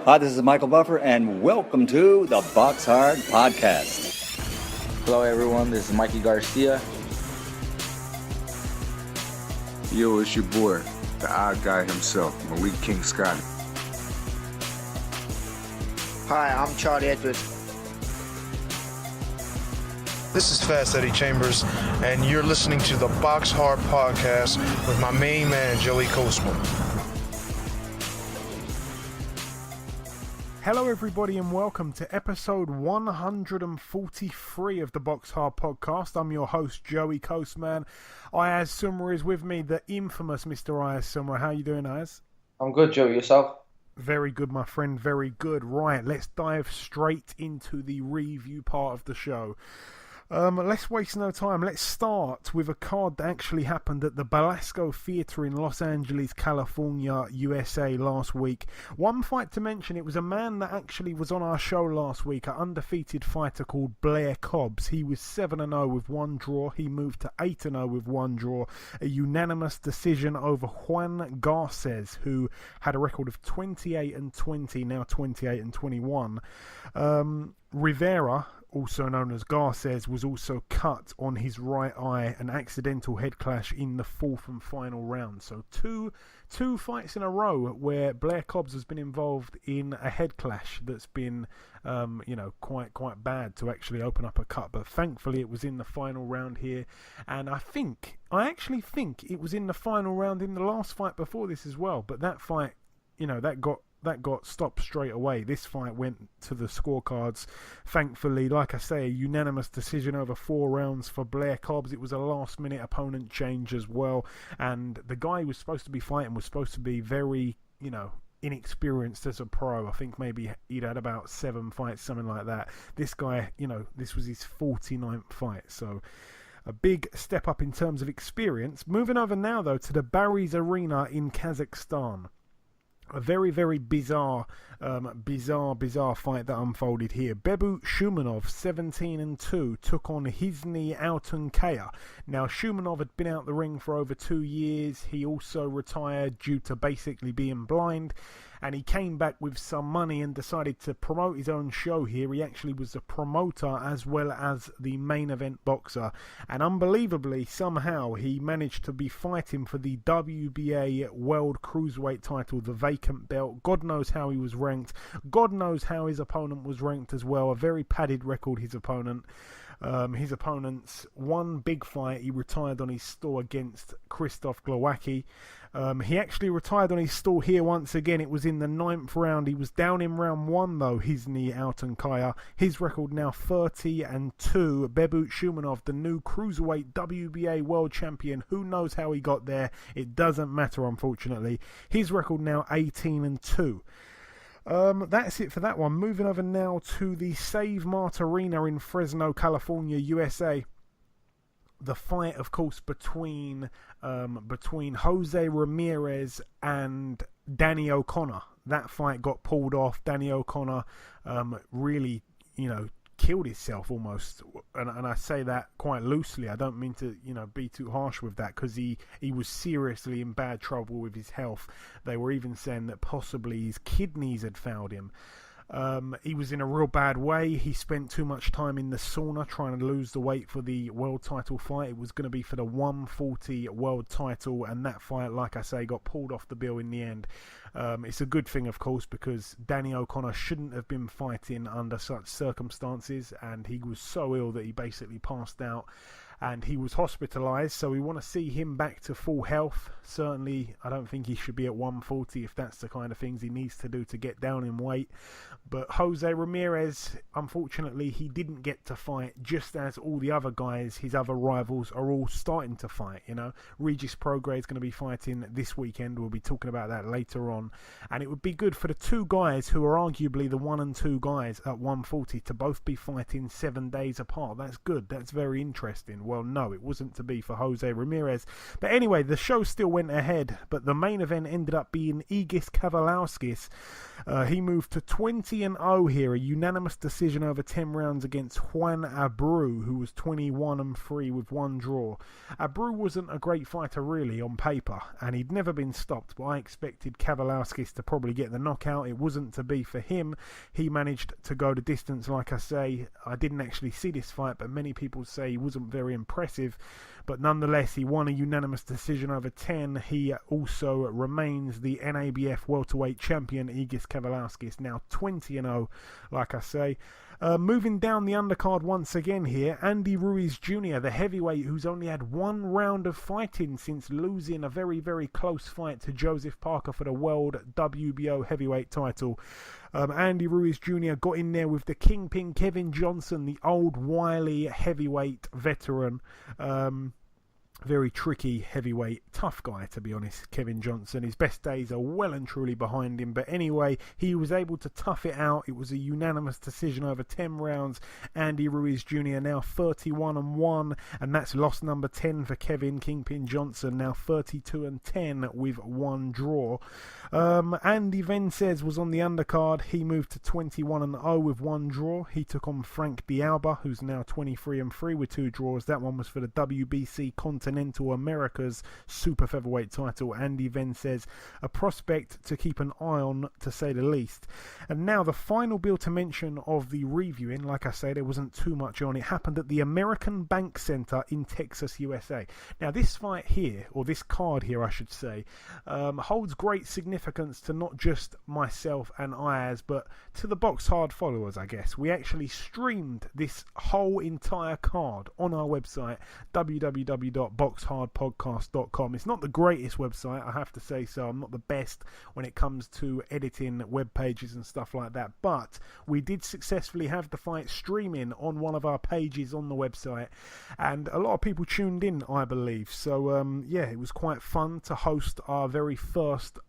Hi, this is Michael Buffer, and welcome to the BoxHard Podcast. Hello, everyone. This is Mikey Garcia. Yo, it's your boy, the odd guy himself, Malik King Scotty. Hi, I'm Charlie Edwards. This is Fast Eddie Chambers, and you're listening to the BoxHard Podcast with my main man, Joey Coastman. Hello everybody and welcome to episode 143 of the BoxHard Podcast. I'm your host, Joey Coastman. Ayaz Sumra is with me, the infamous Mr. Ayaz Sumra. How you doing, Ayaz? I'm good, Joe. Yourself? Very good, my friend. Very good. Right, let's dive straight into the review part of the show. Let's waste no time. Let's start with a card that actually happened at the Belasco Theatre in Los Angeles, California, USA last week. One fight to mention, it was a man that actually was on our show last week, an undefeated fighter called Blair Cobbs. He was 7-0 with one draw. He moved to 8-0 with one draw. A unanimous decision over Juan Garces, who had a record of 28-20, now 28-21. Rivera, also known as Garces, was also cut on his right eye, an accidental head clash in the fourth and final round. So two fights in a row where Blair Cobbs has been involved in a head clash that's been quite bad to actually open up a cut. But thankfully it was in the final round here, and I actually think it was in the final round in the last fight before this as well. But that fight, that got stopped straight away. This fight went to the scorecards. Thankfully, like I say, a unanimous decision over 4 rounds for Blair Cobbs. It was a last-minute opponent change as well. And the guy who was supposed to be fighting was supposed to be very, inexperienced as a pro. I think maybe he'd had about 7 fights, something like that. This guy, this was his 49th fight. So a big step up in terms of experience. Moving over now, though, to the Barrios Arena in Kazakhstan. A very, very bizarre fight that unfolded here. Bebut Shumanov, 17-2, took on Hizny Altunkaya. Now, Shumanov had been out the ring for over 2 years. He also retired due to basically being blind. And he came back with some money and decided to promote his own show here. He actually was a promoter as well as the main event boxer. And unbelievably, somehow, he managed to be fighting for the WBA World Cruiserweight title, the vacant belt. God knows how he was ranked. God knows how his opponent was ranked as well. A very padded record, his opponent. His opponent's one big fight, he retired on his stall against Krzysztof Glowacki. He actually retired on his stall here once again. It was in the 9th round. He was down in round 1 though, Hizny Altunkaya. His record now 30-2. Bebut Shumanov, the new Cruiserweight WBA World Champion. Who knows how he got there? It doesn't matter, unfortunately. His record now 18-2. That's it for that one. Moving over now to the Save Mart Arena in Fresno, California, USA. The fight, of course, between Jose Ramirez and Danny O'Connor. That fight got pulled off. Danny O'Connor really, killed himself almost, and I say that quite loosely. I don't mean to be too harsh with that, because he was seriously in bad trouble with his health. They were even saying that possibly his kidneys had failed him. He was in a real bad way. He spent too much time in the sauna trying to lose the weight for the world title fight. It was going to be for the 140 world title, and that fight, like I say, got pulled off the bill in the end. It's a good thing, of course, because Danny O'Connor shouldn't have been fighting under such circumstances, and he was so ill that he basically passed out. And he was hospitalised, so we want to see him back to full health. Certainly, I don't think he should be at 140 if that's the kind of things he needs to do to get down in weight. But Jose Ramirez, unfortunately, he didn't get to fight, just as all the other guys, his other rivals, are all starting to fight. Regis Prograis is going to be fighting this weekend. We'll be talking about that later on. And it would be good for the two guys who are arguably the 1 and 2 guys at 140 to both be fighting 7 days apart. That's good. That's very interesting. Well, no, it wasn't to be for Jose Ramirez. But anyway, the show still went ahead, but the main event ended up being Egis Kavaliauskas. He moved to 20-0 here, a unanimous decision over 10 rounds against Juan Abreu, who was 21-3 with one draw. Abreu wasn't a great fighter really on paper, and he'd never been stopped, but I expected Kavaliauskas to probably get the knockout. It wasn't to be for him. He managed to go the distance, like I say. I didn't actually see this fight, but many people say he wasn't very impressive. But nonetheless, he won a unanimous decision over 10. He also remains the NABF welterweight champion, Egis Kavaliauskas, now 20-0, like I say. Moving down the undercard once again here, Andy Ruiz Jr., the heavyweight who's only had one round of fighting since losing a very, very close fight to Joseph Parker for the World WBO heavyweight title. Andy Ruiz Jr. got in there with the kingpin Kevin Johnson, the old wily heavyweight veteran. Very tricky heavyweight, tough guy to be honest, Kevin Johnson. His best days are well and truly behind him, but anyway, he was able to tough it out. It was a unanimous decision over 10 rounds. Andy Ruiz Jr. now 31-1, and that's loss number 10 for Kevin Kingpin Johnson, now 32-10 with one draw. Andy Vences was on the undercard. He moved to 21-0 with one draw. He took on Frank D'Alba, who's now 23-3 with two draws. That one was for the WBC Continental America's super featherweight title. Andy Vences, a prospect to keep an eye on, to say the least. And now the final bill to mention of the reviewing, like I say, there wasn't too much on. It happened at the American Bank Center in Texas, USA. Now this fight here, or this card here I should say, holds great significance to not just myself and Ayaz, but to the BoxHard followers, I guess. We actually streamed this whole entire card on our website, www.boxhardpodcast.com. It's not the greatest website, I have to say so. I'm not the best when it comes to editing web pages and stuff like that, but we did successfully have the fight streaming on one of our pages on the website, and a lot of people tuned in, I believe. So yeah, it was quite fun to host our very first,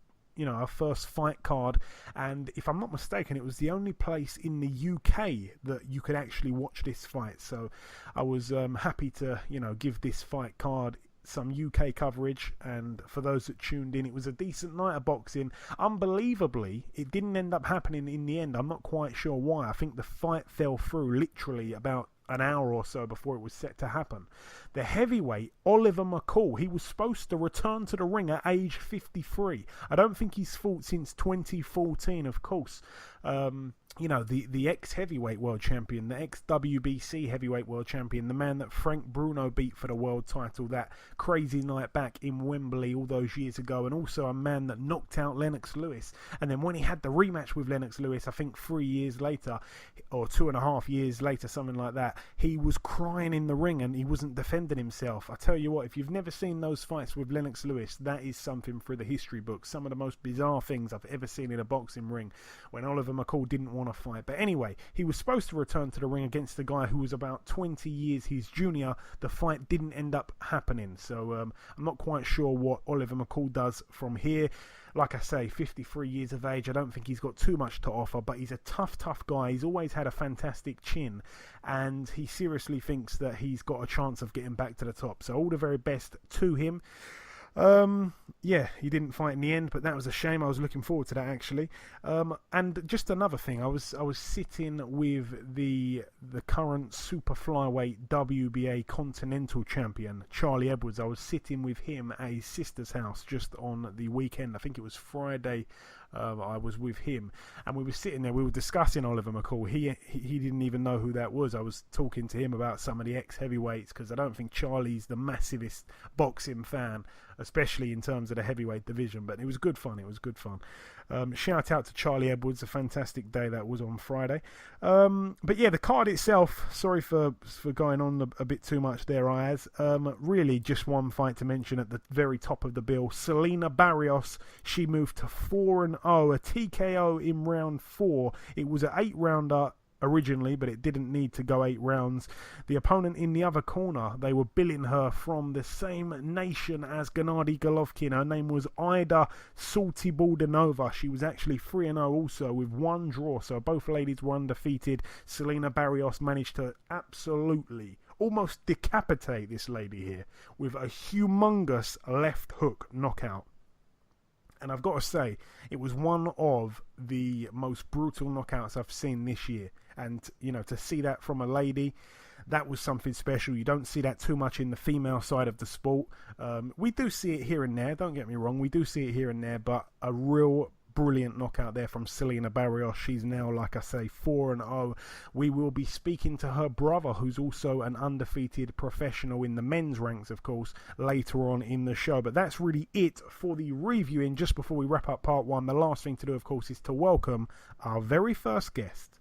our first fight card, and if I'm not mistaken, it was the only place in the UK that you could actually watch this fight. So I was happy to, give this fight card some UK coverage, and for those that tuned in, it was a decent night of boxing. Unbelievably, it didn't end up happening in the end. I'm not quite sure why. I think the fight fell through literally about an hour or so before it was set to happen. The heavyweight, Oliver McCall, he was supposed to return to the ring at age 53. I don't think he's fought since 2014, of course. The ex-heavyweight world champion, the ex-WBC heavyweight world champion, the man that Frank Bruno beat for the world title that crazy night back in Wembley all those years ago, and also a man that knocked out Lennox Lewis. And then when he had the rematch with Lennox Lewis, I think 3 years later, or 2.5 years later, something like that, he was crying in the ring and he wasn't defending himself. I tell you what, if you've never seen those fights with Lennox Lewis, that is something for the history books. Some of the most bizarre things I've ever seen in a boxing ring, when Oliver McCall didn't want to fight. But anyway, he was supposed to return to the ring against a guy who was about 20 years his junior. The fight didn't end up happening, so I'm not quite sure what Oliver McCall does from here. Like I say, 53 years of age, I don't think he's got too much to offer, but he's a tough guy. He's always had a fantastic chin, and he seriously thinks that he's got a chance of getting back to the top. So all the very best to him. Yeah, he didn't fight in the end, but that was a shame. I was looking forward to that, actually. And just another thing, I was sitting with the current super flyweight WBA Continental Champion, Charlie Edwards. I was sitting with him at his sister's house just on the weekend. I think it was Friday. I was with him, and we were sitting there. We were discussing Oliver McCall. He didn't even know who that was. I was talking to him about some of the ex-heavyweights, because I don't think Charlie's the massivest boxing fan, especially in terms of the heavyweight division. But it was good fun. Shout out to Charlie Edwards. A fantastic day that was on Friday. But yeah, the card itself, sorry for going on a bit too much there, Ayaz. Really just one fight to mention at the very top of the bill. Selena Barrios, she moved to 4-0, a TKO in round 4. It was an 8-rounder originally, but it didn't need to go 8 rounds. The opponent in the other corner, they were billing her from the same nation as Gennady Golovkin. Her name was Ida Salty Baldanova. She was actually 3-0 also with one draw, so both ladies were undefeated. Selena Barrios managed to absolutely almost decapitate this lady here with a humongous left hook knockout. And I've got to say, it was one of the most brutal knockouts I've seen this year. And, you know, to see that from a lady, that was something special. You don't see that too much in the female side of the sport. We do see it here and there, don't get me wrong. We do see it here and there, but a real brilliant knockout there from Selena Barrios. She's now, like I say, 4-0. We will be speaking to her brother, who's also an undefeated professional in the men's ranks, of course, later on in the show. But that's really it for the reviewing. Just before we wrap up part one, the last thing to do, of course, is to welcome our very first guest.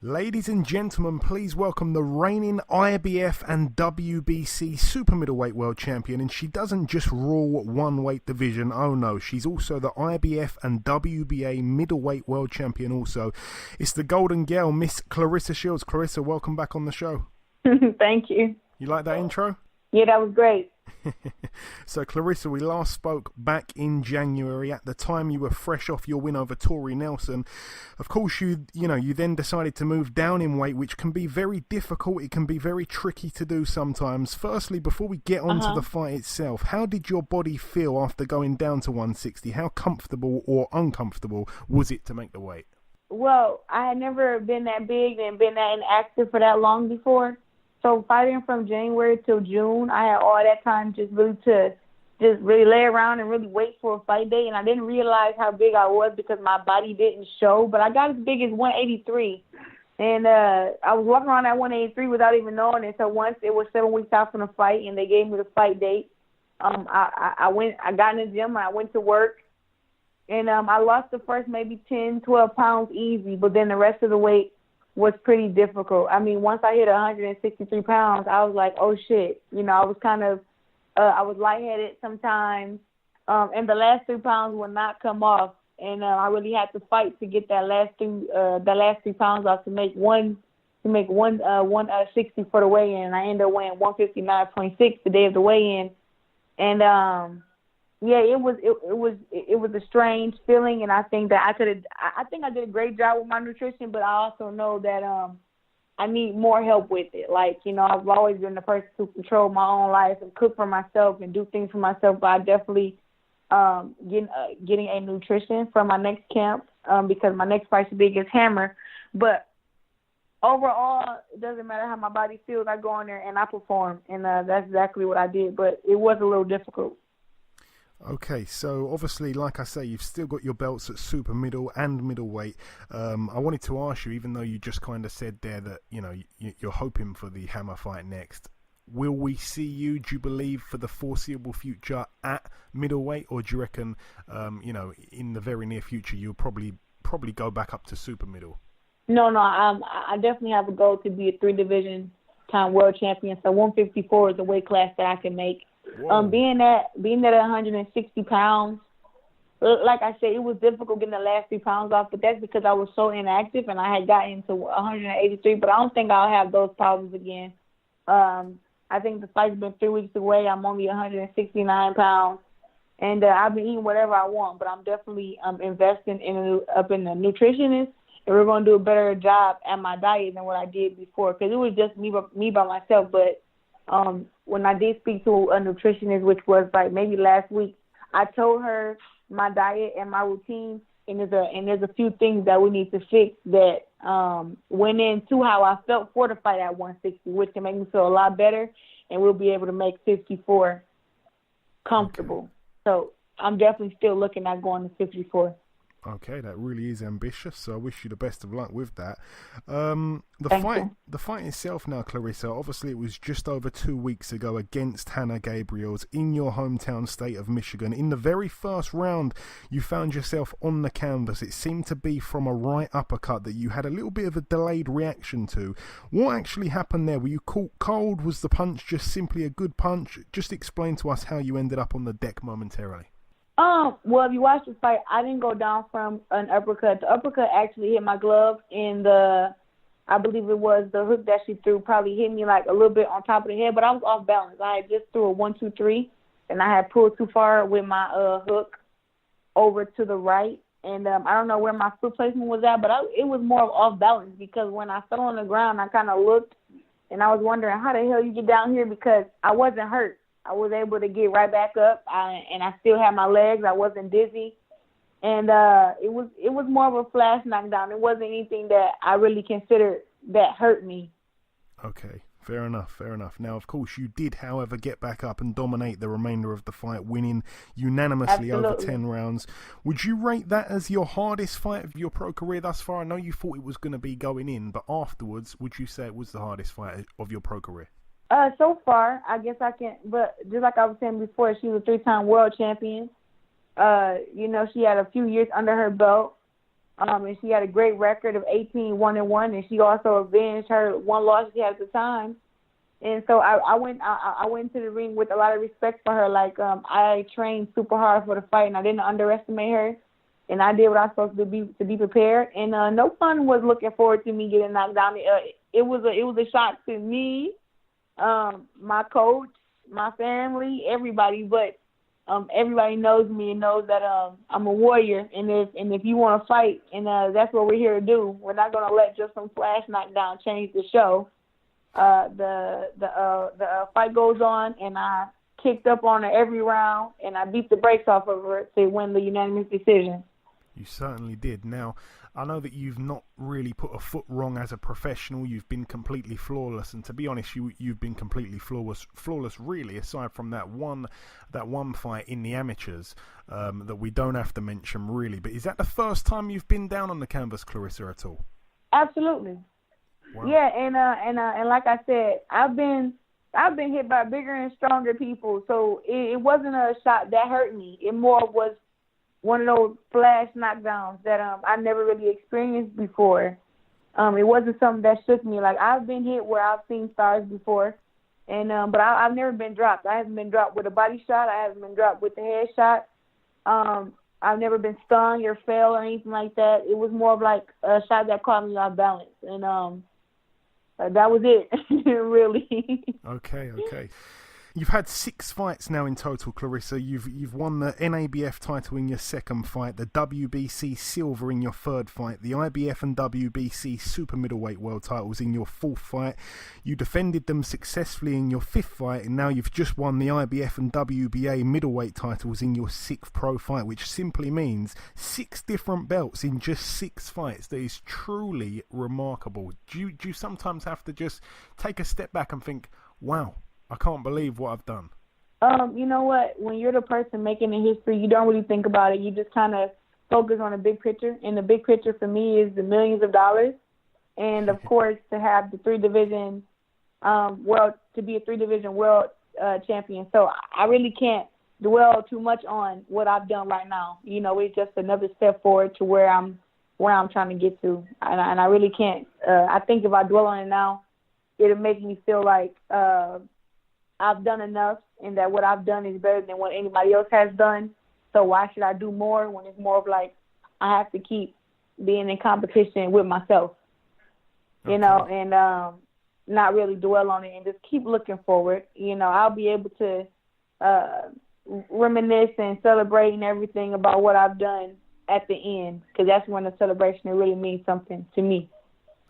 Ladies and gentlemen, please welcome the reigning IBF and WBC super middleweight world champion. And she doesn't just rule one weight division, oh no, she's also the IBF and WBA middleweight world champion also. It's the golden girl, Miss Claressa Shields. Claressa, welcome back on the show. Thank you. You like that intro? Yeah, that was great. So, Claressa, we last spoke back in January. At the time, you were fresh off your win over Tori Nelson. Of course, you then decided to move down in weight, which can be very difficult. It can be very tricky to do sometimes. Firstly, before we get on to the fight itself, how did your body feel after going down to 160? How comfortable or uncomfortable was it to make the weight? Well, I had never been that big and been that inactive for that long before. So fighting from January till June, I had all that time just really lay around and really wait for a fight day. And I didn't realize how big I was because my body didn't show. But I got as big as 183. And I was walking around at 183 without even knowing it. So once it was 7 weeks out from the fight and they gave me the fight date, I got in the gym and I went to work. And I lost the first maybe 10, 12 pounds easy. But then the rest of the weight was pretty difficult. I mean, once I hit 163 pounds, I was like, oh shit. You know, I was kind of, I was lightheaded sometimes. And the last 3 pounds would not come off. And I really had to fight to get that last 3 pounds off to make 160 for the weigh-in. And I ended up weighing 159.6 the day of the weigh-in. And yeah, it was a strange feeling, and I think that I think I did a great job with my nutrition, but I also know that I need more help with it. Like, you know, I've always been the person to control my own life and cook for myself and do things for myself, but I definitely getting a nutrition for my next camp because my next fight should be against Hammer. But overall, it doesn't matter how my body feels. I go in there and I perform, and that's exactly what I did, but it was a little difficult. Okay, so obviously, like I say, you've still got your belts at super middle and middleweight. I wanted to ask you, even though you just kind of said there that, you know, you're hoping for the Hammer fight next, will we see you, do you believe, for the foreseeable future at middleweight, or do you reckon, you know, in the very near future, you'll probably go back up to super middle? No, I definitely have a goal to be a 3-division time world champion, so 154 is the weight class that I can make. Being at 160 pounds, like I said, it was difficult getting the last 3 pounds off, but that's because I was so inactive and I had gotten to 183, but I don't think I'll have those problems again. I think the fight's been 3 weeks away. I'm only 169 pounds, and I've been eating whatever I want, but I'm definitely investing in the nutritionist, and we're going to do a better job at my diet than what I did before, because it was just me by myself, but when I did speak to a nutritionist, which was like maybe last week, I told her my diet and my routine, and there's a few things that we need to fix that went into how I felt for the fight at 160, which can make me feel a lot better, and we'll be able to make 54 comfortable. Okay. So I'm definitely still looking at going to 54. Okay, that really is ambitious, so I wish you the best of luck with that. The fight itself now, Claressa, obviously it was just over 2 weeks ago against Hannah Gabriels in your hometown state of Michigan. In the very first round, you found yourself on the canvas. It seemed to be from a right uppercut that you had a little bit of a delayed reaction to. What actually happened there? Were you caught cold? Was the punch just simply a good punch? Just explain to us how you ended up on the deck momentarily. Well, if you watch the fight, I didn't go down from an uppercut. The uppercut actually hit my glove, and I believe it was the hook that she threw probably hit me like a little bit on top of the head, but I was off balance. I had just threw a 1-2-3, and I had pulled too far with my hook over to the right, and I don't know where my foot placement was at, but it was more off balance because when I fell on the ground, I kind of looked, and I was wondering how the hell you get down here because I wasn't hurt. I was able to get right back up, and I still had my legs. I wasn't dizzy, and it was more of a flash knockdown. It wasn't anything that I really considered that hurt me. Okay. Fair enough. Now, of course, you did, however, get back up and dominate the remainder of the fight, winning unanimously over 10 rounds. Would you rate that as your hardest fight of your pro career thus far? I know you thought it was going to be going in, but afterwards, would you say it was the hardest fight of your pro career? So far, I guess I can, but just like I was saying before, she was a 3-time world champion. She had a few years under her belt. And she had a great record of 18-1-1, and she also avenged her one loss she had at the time. And so I went to the ring with a lot of respect for her. Like I trained super hard for the fight, and I didn't underestimate her. And I did what I was supposed to be prepared. And no one was looking forward to me getting knocked down. It was a shock to me, my coach, my family, everybody. But everybody knows me and knows that I'm a warrior, and if you want to fight, and that's what we're here to do. We're not going to let just some flash knockdown change the show. The fight goes on, and I kicked up on her every round, and I beat the brakes off of her to win the unanimous decision. You certainly did. Now, I know that you've not really put a foot wrong as a professional. You've been completely flawless, and to be honest, you've been completely flawless really, aside from that one fight in the amateurs that we don't have to mention really. But is that the first time you've been down on the canvas, Claressa, at all? Absolutely. Wow. Yeah, and like I said, I've been hit by bigger and stronger people, so it wasn't a shot that hurt me. It more was one of those flash knockdowns that I never really experienced before. It wasn't something that shook me. Like, I've been hit where I've seen stars before, and but I've never been dropped. I haven't been dropped with a body shot. I haven't been dropped with a head shot. I've never been stunned or fell or anything like that. It was more of like a shot that caught me off balance, and that was it, really. Okay. You've had 6 fights now in total, Claressa. You've won the NABF title in your second fight, the WBC silver in your third fight, the IBF and WBC super middleweight world titles in your fourth fight. You defended them successfully in your fifth fight, and now you've just won the IBF and WBA middleweight titles in your sixth pro fight, which simply means 6 different belts in just 6 fights. That is truly remarkable. Do you sometimes have to just take a step back and think, wow, I can't believe what I've done? You know what? When you're the person making the history, you don't really think about it. You just kind of focus on the big picture. And the big picture for me is the millions of dollars. And, of course, to have the 3-division to be a 3-division world champion. So I really can't dwell too much on what I've done right now. You know, it's just another step forward to where I'm trying to get to. And I really can't. I think if I dwell on it now, it'll make me feel like I've done enough, and that what I've done is better than what anybody else has done. So why should I do more when it's more of like I have to keep being in competition with myself, you know, and not really dwell on it and just keep looking forward. You know, I'll be able to reminisce and celebrate and everything about what I've done at the end, because that's when the celebration really means something to me.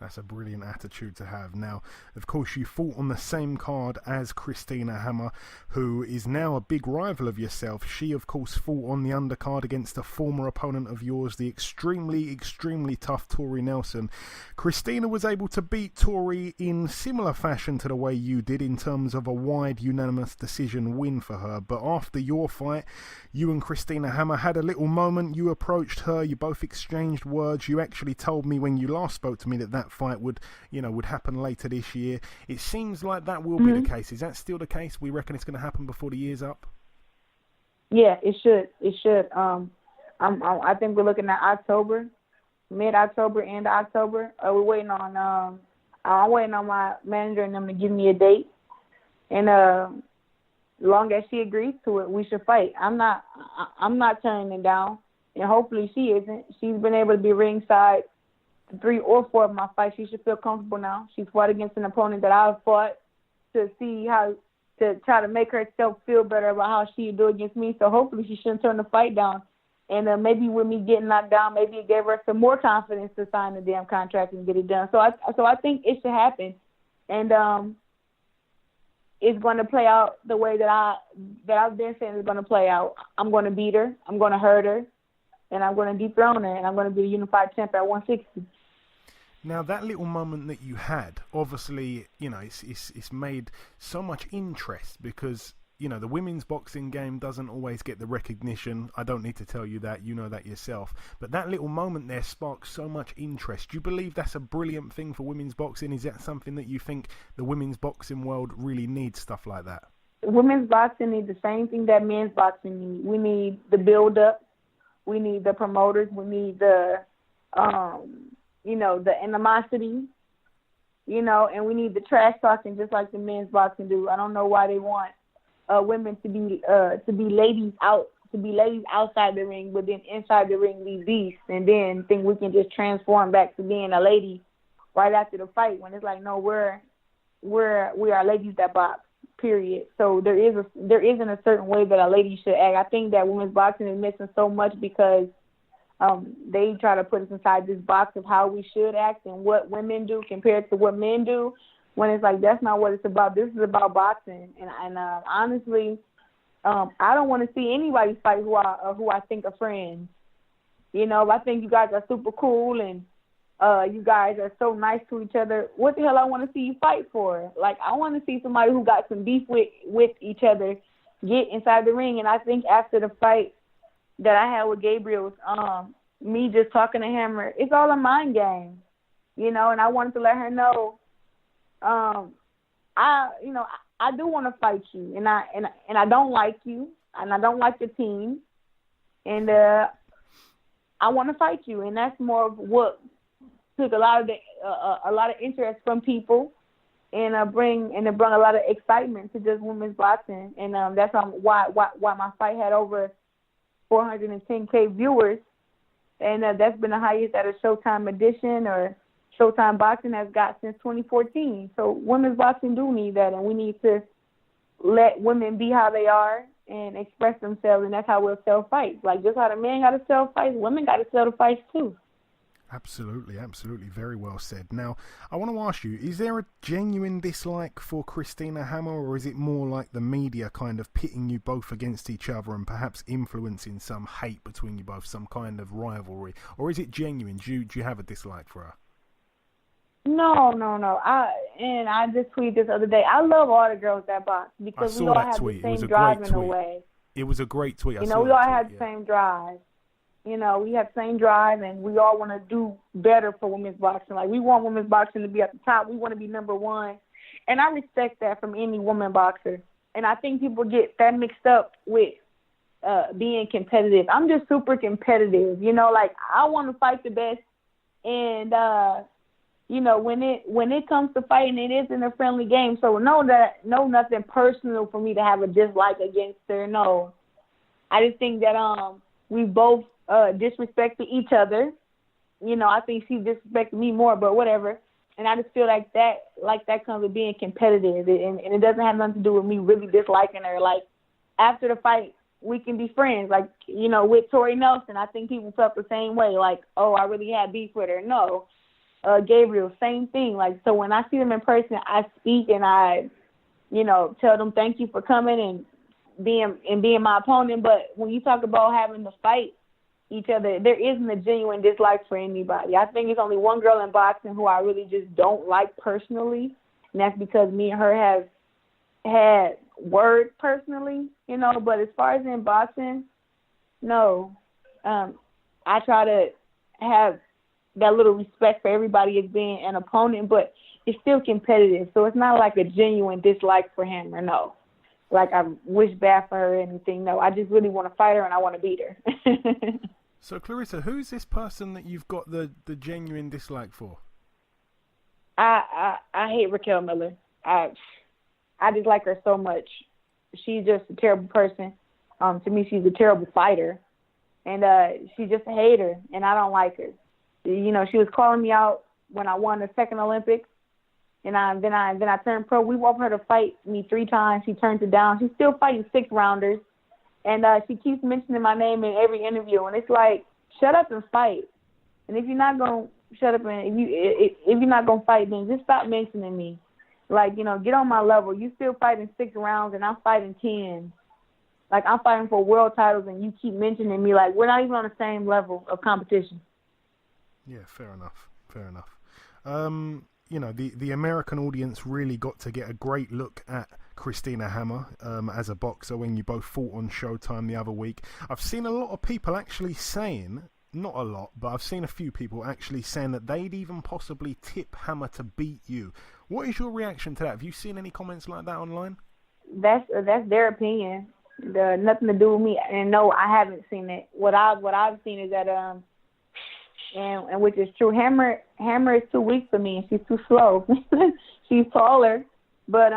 That's a brilliant attitude to have. Now, of course, you fought on the same card as Christina Hammer, who is now a big rival of yourself. She, of course, fought on the undercard against a former opponent of yours, the extremely, extremely tough Tori Nelson. Christina was able to beat Tori in similar fashion to the way you did, in terms of a wide unanimous decision win for her. But after your fight, you and Christina Hammer had a little moment. You approached her, you both exchanged words. You actually told me when you last spoke to me that fight would happen later this year. It seems like that will be the case. Is that still the case? We reckon it's going to happen before the year's up? Yeah, it should. I think we're looking at October, mid-October, end of October. We're waiting on I'm waiting on my manager and them to give me a date. And as long as she agrees to it, we should fight. I'm not turning it down, and hopefully she isn't. She's been able to be ringside 3 or 4 of my fights. She should feel comfortable now. She's fought against an opponent that I've fought to see how to try to make herself feel better about how she would do against me. So hopefully she shouldn't turn the fight down. And maybe with me getting knocked down, maybe it gave her some more confidence to sign the damn contract and get it done. So I think it should happen. And it's going to play out the way that I've been saying it's going to play out. I'm going to beat her. I'm going to hurt her. And I'm going to dethrone her. And I'm going to be the unified champ at 160. Now, that little moment that you had, obviously, it's made so much interest because, the women's boxing game doesn't always get the recognition. I don't need to tell you that. You know that yourself. But that little moment there sparked so much interest. Do you believe that's a brilliant thing for women's boxing? Is that something that you think the women's boxing world really needs, stuff like that? Women's boxing needs the same thing that men's boxing needs. We need the build-up. We need the promoters. We need the animosity, and we need the trash talking just like the men's boxing do. I don't know why they want women to be ladies outside the ring, but then inside the ring be beasts, and then think we can just transform back to being a lady right after the fight. When it's like, no, we are ladies that box. Period. So there isn't a certain way that a lady should act. I think that women's boxing is missing so much because they try to put us inside this box of how we should act and what women do compared to what men do, when it's like that's not what it's about. This is about boxing. And honestly, I don't want to see anybody fight who I think are friends. I think you guys are super cool and you guys are so nice to each other. What the hell I want to see you fight for? Like, I want to see somebody who got some beef with each other get inside the ring. And I think after the fight that I had with Barrios, me just talking to Hammer, it's all a mind game, and I wanted to let her know, I do want to fight you, and I don't like you, and I don't like the team, and I want to fight you, and that's more of what took a lot of interest from people, and bring a lot of excitement to just women's boxing, and that's why my fight had over 410K viewers, and that's been the highest that a Showtime edition or Showtime Boxing has got since 2014. So women's boxing do need that, and we need to let women be how they are and express themselves, and that's how we'll sell fights. Like, just how the men got to sell fights, women got to sell the fights too. Absolutely. Very well said. Now, I want to ask you, is there a genuine dislike for Christina Hammer, or is it more like the media kind of pitting you both against each other and perhaps influencing some hate between you both, some kind of rivalry? Or is it genuine? Do you have a dislike for her? No. I just tweeted this other day. I love all the girls that box because we all have the same drive in a way. It was a great tweet. We all have the same drive. We have the same drive, and we all want to do better for women's boxing. Like, we want women's boxing to be at the top. We want to be number one. And I respect that from any woman boxer. And I think people get that mixed up with being competitive. I'm just super competitive. Like, I want to fight the best. And, when it comes to fighting, it isn't a friendly game. So nothing personal for me to have a dislike against her. No. I just think that we both disrespected each other. I think she disrespected me more, but whatever. And I just feel like that comes with being competitive, and it doesn't have nothing to do with me really disliking her. Like, after the fight, we can be friends. Like, with Tori Nelson, I think people felt the same way. Like, oh, I really had beef with her. No. Gabriel, same thing. Like, so when I see them in person, I speak and I, tell them thank you for coming and being my opponent. But when you talk about having to fight each other, there isn't a genuine dislike for anybody. I think it's only one girl in boxing who I really just don't like personally, and that's because me and her have had words personally, But as far as in boxing, no. I try to have that little respect for everybody as being an opponent, but it's still competitive. So it's not like a genuine dislike for him, or no. Like, I wish bad for her or anything. No, I just really want to fight her and I want to beat her. So, Claressa, who's this person that you've got the genuine dislike for? I hate Raquel Miller. I dislike her so much. She's just a terrible person. To me, she's a terrible fighter. And she's just a hater, and I don't like her. She was calling me out when I won the second Olympics, and then I turned pro. We offered her to fight me 3 times. She turned it down. She's still fighting 6-rounders, and she keeps mentioning my name in every interview. And it's like, shut up and fight. And if you're not gonna shut up and if you're not gonna fight, then just stop mentioning me. Like, get on my level. You still fighting 6 rounds, and I'm fighting 10. Like, I'm fighting for world titles, and you keep mentioning me. Like, we're not even on the same level of competition. Yeah, fair enough. The American audience really got to get a great look at Christina Hammer as a boxer when you both fought on Showtime the other week. I've seen a lot of people actually saying, not a lot, but I've seen a few people actually saying that they'd even possibly tip Hammer to beat you. What is your reaction to that? Have you seen any comments like that online? That's their opinion. Nothing to do with me. And no, I haven't seen it. What I've seen is that and which is true. Hammer is too weak for me, and she's too slow. She's taller, but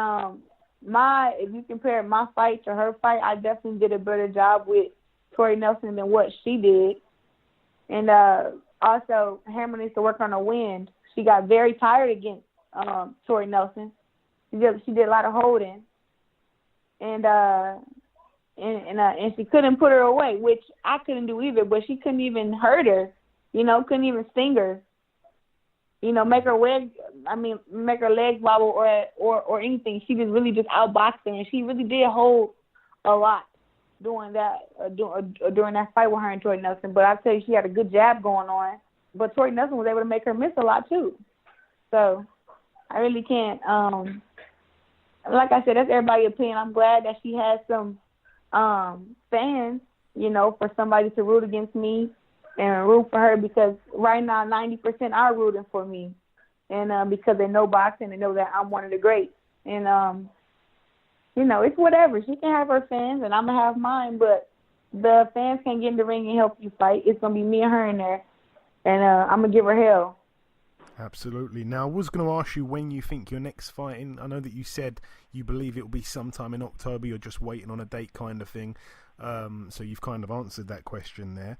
if you compare my fight to her fight, I definitely did a better job with Tori Nelson than what she did. And also, Hammer needs to work on her wind. She got very tired against Tori Nelson. She did a lot of holding, and she couldn't put her away, which I couldn't do either. But she couldn't even hurt her. Couldn't even sting her. Make her legs wobble or anything. She just really just outboxed her, and she really did hold a lot during that fight with her and Tori Nelson. But I'll tell you, she had a good jab going on. But Tori Nelson was able to make her miss a lot too. So I really can't. Like I said, that's everybody's opinion. I'm glad that she has some fans. For somebody to root against me and root for her, because right now 90% are rooting for me, and because they know boxing, they know that I'm one of the greats, and it's whatever. She can have her fans, and I'm gonna have mine, but the fans can't get in the ring and help you fight. It's gonna be me and her in there, and I'm gonna give her hell. Absolutely. Now, I was going to ask you when you think your next fighting. I know that you said you believe it will be sometime in October. You're just waiting on a date, kind of thing. So you've kind of answered that question there.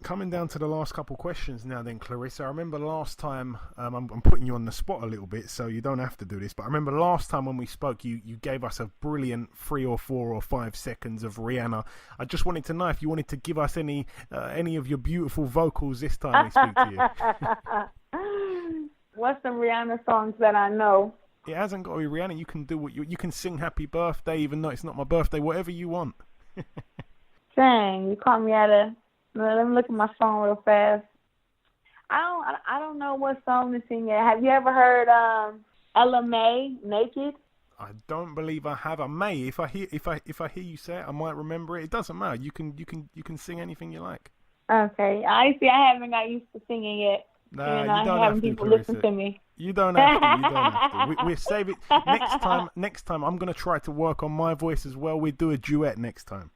Coming down to the last couple questions now then, Claressa. I remember last time, I'm putting you on the spot a little bit, so you don't have to do this, but I remember last time when we spoke, you gave us a brilliant 3 or 4 or 5 seconds of Rihanna. I just wanted to know if you wanted to give us any of your beautiful vocals this time we speak to you. What's some Rihanna songs that I know? It hasn't got to be Rihanna. You can do you can sing Happy Birthday, even though it's not my birthday, whatever you want. Dang, you caught me at a... Let me look at my phone real fast. I don't know what song to sing yet. Have you ever heard Ella May, Naked? I don't believe I have. I may. If I hear you say it, I might remember it. It doesn't matter. You can sing anything you like. Okay. I haven't got used to singing yet. No, and you don't have to, people Claressa. listen to me. You don't have to. You don't have to. We'll save it next time. Next time, I'm gonna try to work on my voice as well. We'll do a duet next time.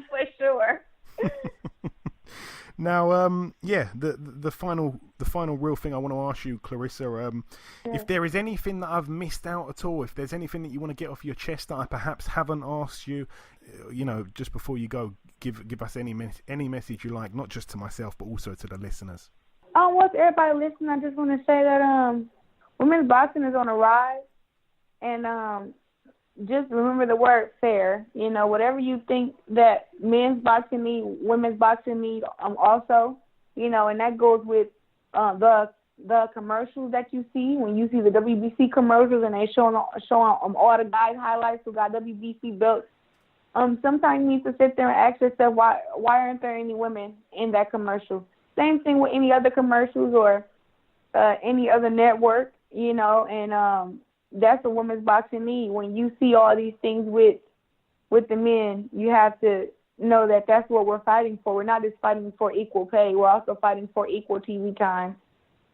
For sure. Now, the final real thing I want to ask you, Claressa, if there is anything that I've missed out at all, if there's anything that you want to get off your chest that I perhaps haven't asked you, just before you go, give us any message you like, not just to myself but also to the listeners. Well, to everybody listening, I just want to say that women's boxing is on a rise, and just remember the word fair. Whatever you think that men's boxing need, women's boxing need also, and that goes with the commercials that you see. When you see the WBC commercials and they showing all the guys' highlights who got WBC belts, sometimes you need to sit there and ask yourself, why aren't there any women in that commercial? Same thing with any other commercials or any other network, and that's what women's boxing need. When you see all these things with the men, you have to know that that's what we're fighting for. We're not just fighting for equal pay. We're also fighting for equal TV time,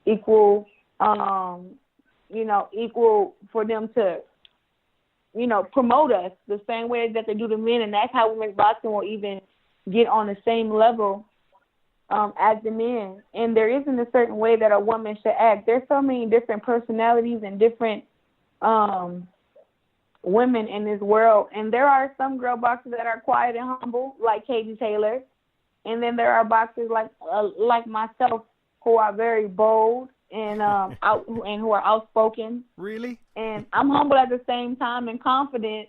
equal for them to, promote us the same way that they do the men. And that's how women's boxing will even get on the same level as the men. And there isn't a certain way that a woman should act. There's so many different personalities and different women in this world, and there are some girl boxers that are quiet and humble, like Katie Taylor, and then there are boxers like myself who are very bold and and who are outspoken. Really? And I'm humble at the same time and confident,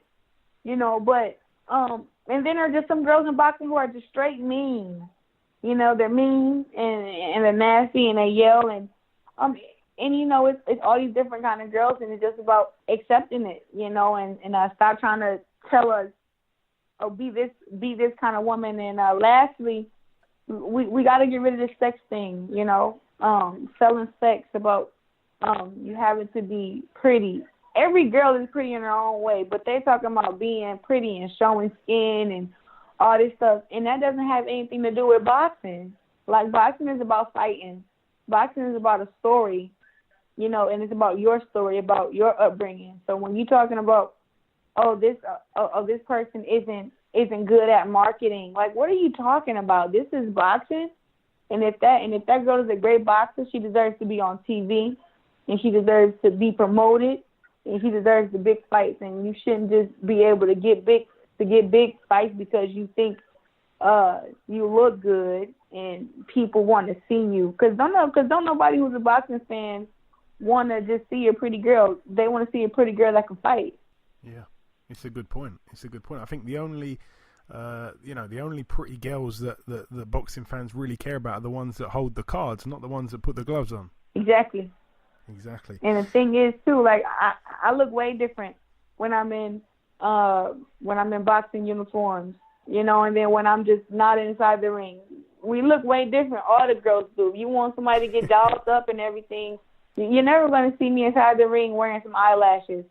But and then there are just some girls in boxing who are just straight mean. They're mean and they're nasty and they yell and it's all these different kind of girls, and it's just about accepting it, and stop trying to tell us, oh, be this kind of woman. And lastly, we got to get rid of this sex thing, selling sex about you having to be pretty. Every girl is pretty in her own way, but they talking about being pretty and showing skin and all this stuff, and that doesn't have anything to do with boxing. Like, boxing is about fighting. Boxing is about a story, and it's about your story, about your upbringing. So when you're talking about, this person isn't good at marketing, like, what are you talking about? This is boxing, and if that girl is a great boxer, she deserves to be on TV, and she deserves to be promoted, and she deserves the big fights. And you shouldn't just be able to get big fights because you think you look good and people want to see you. Because don't nobody who's a boxing fan want to just see a pretty girl. They want to see a pretty girl that can fight. Yeah, it's a good point. I think the only pretty girls that the boxing fans really care about are the ones that hold the cards, not the ones that put the gloves on. Exactly. And the thing is too, like, I look way different when I'm in boxing uniforms, and then when I'm just not inside the ring. We look way different. All the girls do. You want somebody to get dolled up and everything. You're never going to see me inside the ring wearing some eyelashes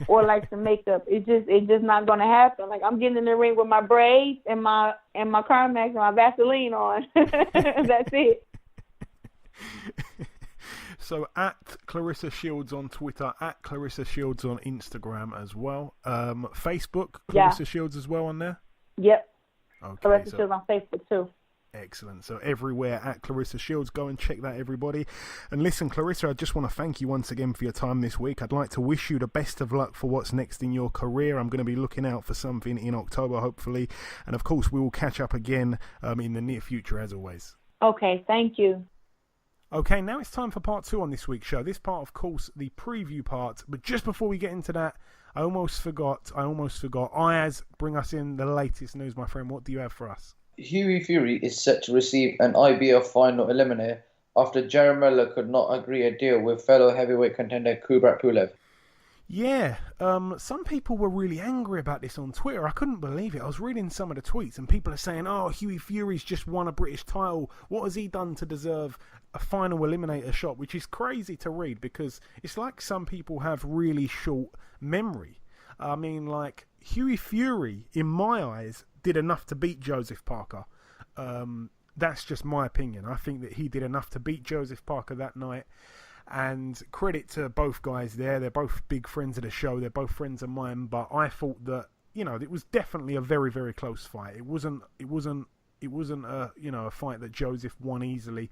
or like some makeup. It's just not going to happen. Like, I'm getting in the ring with my braids and my Carmex and my Vaseline on. That's it. So at Claressa Shields on Twitter, at Claressa Shields on Instagram as well. Facebook, Claressa Shields as well on there? Yep. Okay, Claressa Shields on Facebook too. Excellent. So everywhere at Claressa Shields. Go and check that, everybody. And listen, Claressa, I just want to thank you once again for your time this week. I'd like to wish you the best of luck for what's next in your career. I'm going to be looking out for something in October, hopefully. And of course, we will catch up again in the near future, as always. Okay, thank you. Okay, now it's time for part 2 on this week's show. This part, of course, the preview part. But just before we get into that, I almost forgot. Ayaz, bring us in the latest news, my friend. What do you have for us? Hughie Fury is set to receive an IBF final eliminator after Jaramella could not agree a deal with fellow heavyweight contender Kubrat Pulev. Yeah, some people were really angry about this on Twitter. I couldn't believe it. I was reading some of the tweets and people are saying, oh, Hughie Fury's just won a British title. What has he done to deserve a final eliminator shot? Which is crazy to read because it's like some people have really short memory. I mean, like, Hughie Fury, in my eyes, did enough to beat Joseph Parker. That's just my opinion. I think that he did enough to beat Joseph Parker that night. And credit to both guys there. They're both big friends of the show. They're both friends of mine. But I thought that, it was definitely a very, very close fight. It wasn't a fight that Joseph won easily.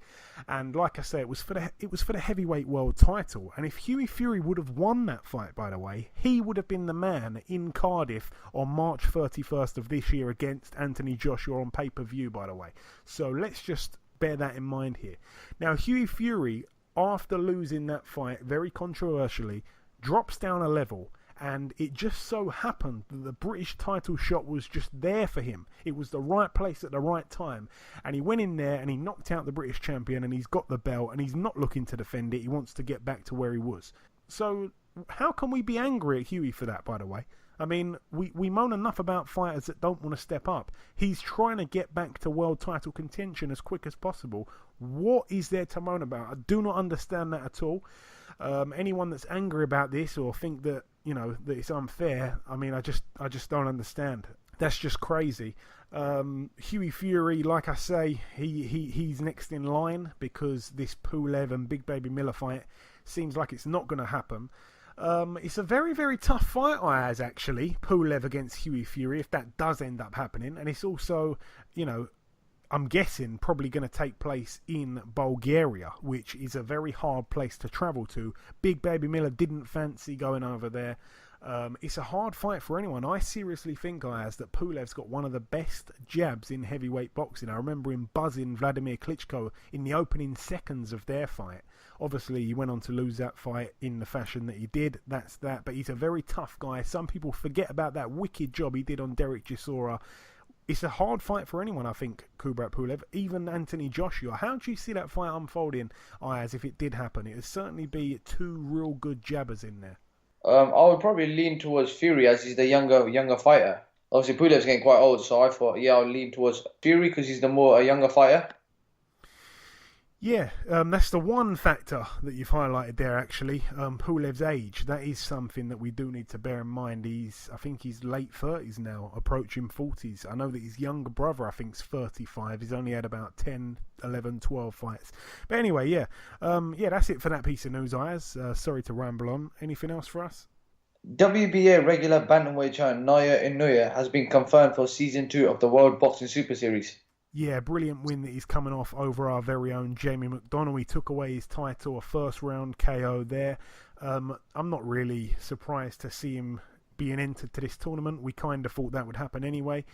And like I say, it was for the heavyweight world title. And if Hughie Fury would have won that fight, by the way, he would have been the man in Cardiff on March 31st of this year against Anthony Joshua on pay-per-view, by the way. So let's just bear that in mind here. Now, Hughie Fury, after losing that fight very controversially, drops down a level, and it just so happened that the British title shot was just there for him. It was the right place at the right time, and he went in there and he knocked out the British champion, and he's got the belt, and he's not looking to defend it. He wants to get back to where he was. So how can we be angry at Hughie for that, by the way? I mean, we moan enough about fighters that don't want to step up. He's trying to get back to world title contention as quick as possible. What is there to moan about? I do not understand that at all. Anyone that's angry about this or think that, that it's unfair, I mean, I just don't understand. That's just crazy. Hughie Fury, like I say, he's next in line because this Pulev and Big Baby Miller fight seems like it's not going to happen. It's a very, very tough fight, Ayaz, actually, Pulev against Hughie Fury, if that does end up happening. And it's also, I'm guessing, probably going to take place in Bulgaria, which is a very hard place to travel to. Big Baby Miller didn't fancy going over there. It's a hard fight for anyone. I seriously think, Ayaz, that Pulev's got one of the best jabs in heavyweight boxing. I remember him buzzing Vladimir Klitschko in the opening seconds of their fight. Obviously, he went on to lose that fight in the fashion that he did. That's that. But he's a very tough guy. Some people forget about that wicked job he did on Derek Chisora it's a hard fight for anyone, I think, Kubrat Pulev, even Anthony Joshua. How do you see that fight unfolding, Ayaz, if it did happen? It would certainly be two real good jabbers in there. I would probably lean towards Fury as he's the younger fighter. Obviously, Pulev's getting quite old, so I thought, I'll lean towards Fury because he's a younger fighter. Yeah, that's the one factor that you've highlighted there, actually. Pulev's age, that is something that we do need to bear in mind. I think he's late 30s now, approaching 40s. I know that his younger brother, I think, is 35. He's only had about 10, 11, 12 fights. But anyway, yeah, that's it for that piece of news, Ayaz. Sorry to ramble on. Anything else for us? WBA regular bantamweight champion Naoya Inoue has been confirmed for Season 2 of the World Boxing Super Series. Yeah, brilliant win that he's coming off over our very own Jamie McDonnell. He took away his title, a first round KO there. I'm not really surprised to see him being entered to this tournament. We kind of thought that would happen anyway.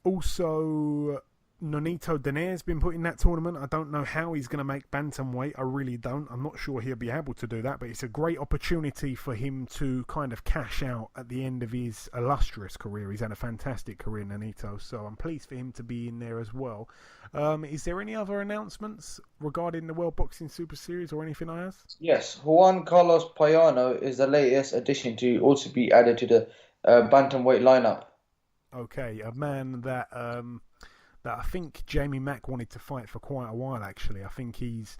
Also, Nonito Donair's been put in that tournament. I don't know how he's going to make bantamweight. I really don't. I'm not sure he'll be able to do that, but it's a great opportunity for him to kind of cash out at the end of his illustrious career. He's had a fantastic career, Nonito, so I'm pleased for him to be in there as well. Is there any other announcements regarding the World Boxing Super Series or anything, Ayaz? Yes, Juan Carlos Payano is the latest addition to also be added to the bantamweight lineup. Okay, a man that I think Jamie Mack wanted to fight for quite a while, actually. I think he's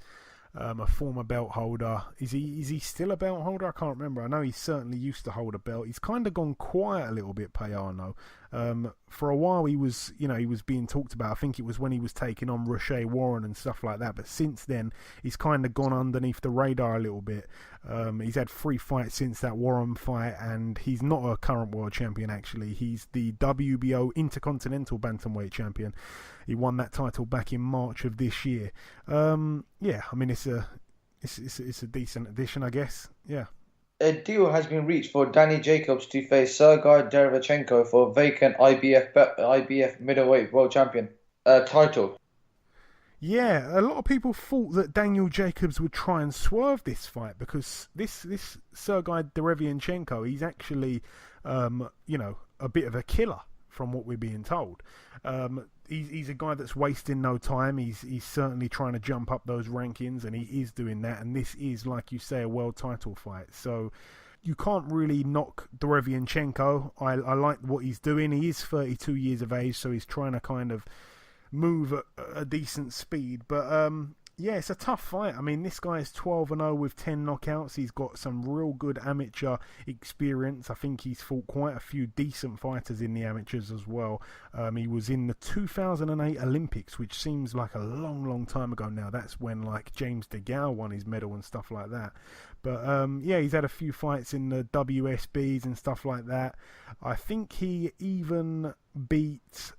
a former belt holder. Is he still a belt holder? I can't remember. I know he certainly used to hold a belt. He's kind of gone quiet a little bit, Payano. For a while he was being talked about. I think it was when he was taking on Roche Warren and stuff like that. But since then, he's kind of gone underneath the radar a little bit. He's had 3 fights since that Warren fight, and he's not a current world champion, actually. He's the WBO Intercontinental Bantamweight champion. He won that title back in March of this year. Yeah, I mean, it's a decent addition, I guess. Yeah. A deal has been reached for Danny Jacobs to face Sergey Derevchenko for vacant IBF middleweight world champion title. Yeah, a lot of people thought that Daniel Jacobs would try and swerve this fight because this Sergey Derevchenko, he's actually, a bit of a killer from what we're being told. He's a guy that's wasting no time. He's certainly trying to jump up those rankings, and he is doing that. And this is, like you say, a world title fight. So you can't really knock Derevchenko. I like what he's doing. He is 32 years of age, so he's trying to kind of move at a decent speed. But yeah, it's a tough fight. I mean, this guy is 12-0 with 10 knockouts. He's got some real good amateur experience. I think he's fought quite a few decent fighters in the amateurs as well. He was in the 2008 Olympics, which seems like a long, long time ago now. That's when, like, James DeGale won his medal and stuff like that. But, yeah, he's had a few fights in the WSBs and stuff like that. I think he even beat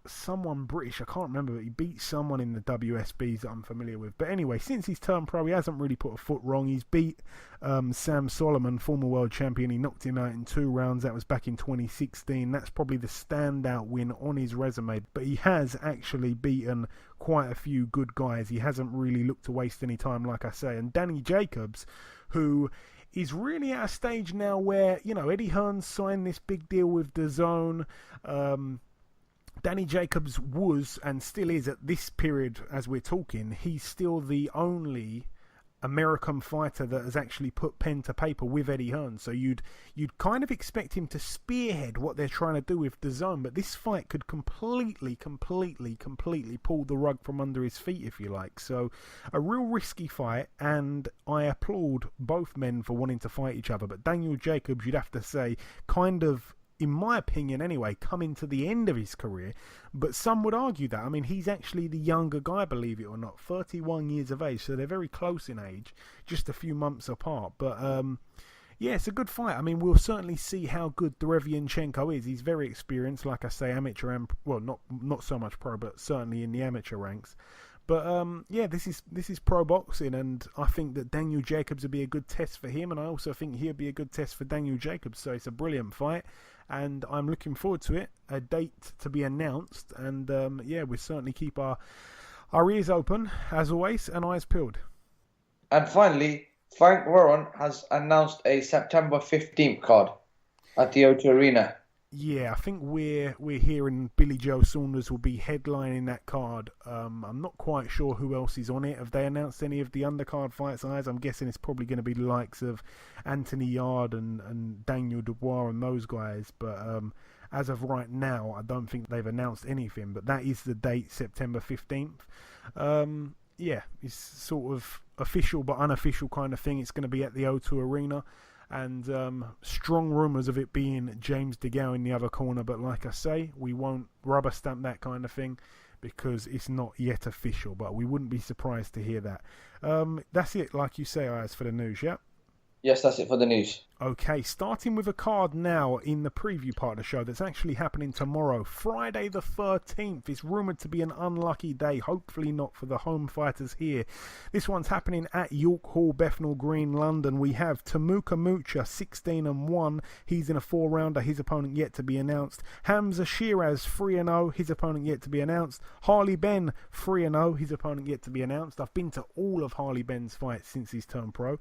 someone British, I can't remember, but he beat someone in the WSBs that I'm familiar with. But anyway, since he's turned pro, he hasn't really put a foot wrong. He's beat Sam Solomon, former world champion. He knocked him out in 2 rounds. That was back in 2016. That's probably the standout win on his resume. But he has actually beaten quite a few good guys. He hasn't really looked to waste any time, like I say. And Danny Jacobs, who is really at a stage now where, Eddie Hearn signed this big deal with DAZN. Danny Jacobs was, and still is at this period as we're talking, he's still the only American fighter that has actually put pen to paper with Eddie Hearn. So you'd kind of expect him to spearhead what they're trying to do with DAZN, but this fight could completely pull the rug from under his feet, if you like. So a real risky fight, and I applaud both men for wanting to fight each other. But Daniel Jacobs, you'd have to say, kind of, in my opinion anyway, coming to the end of his career. But some would argue that. I mean, he's actually the younger guy, believe it or not, 31 years of age, so they're very close in age, just a few months apart. But yeah, it's a good fight. I mean, we'll certainly see how good Derevchenko is. He's very experienced, like I say, amateur and, well, not so much pro, but certainly in the amateur ranks. But yeah, this is pro boxing, and I think that Daniel Jacobs would be a good test for him, and I also think he'll be a good test for Daniel Jacobs. So it's a brilliant fight, and I'm looking forward to it. A date to be announced, and yeah, we'll certainly keep our ears open as always and eyes peeled. And finally, Frank Warren has announced a September 15th card at the O2 Arena. Yeah, I think we're hearing Billy Joe Saunders will be headlining that card. I'm not quite sure who else is on it. Have they announced any of the undercard fights, Ayaz? I'm guessing it's probably going to be the likes of Anthony Yard and Daniel Dubois and those guys. But as of right now, I don't think they've announced anything. But that is the date, September 15th. Yeah, it's sort of official but unofficial kind of thing. It's going to be at the O2 Arena. And strong rumours of it being James DeGale in the other corner. But like I say, we won't rubber stamp that kind of thing because it's not yet official. But we wouldn't be surprised to hear that. That's it, like you say, Ayaz, for the news, yeah? Yes, that's it for the news. Okay, starting with a card now in the preview part of the show that's actually happening tomorrow. Friday the 13th is rumoured to be an unlucky day, hopefully not for the home fighters here. This one's happening at York Hall, Bethnal Green, London. We have Temuka Mucha, 16-1. He's in a 4-rounder, his opponent yet to be announced. Hamza Shiraz, 3-0, his opponent yet to be announced. Harley Ben, 3-0, his opponent yet to be announced. I've been to all of Harley Ben's fights since he's turned pro.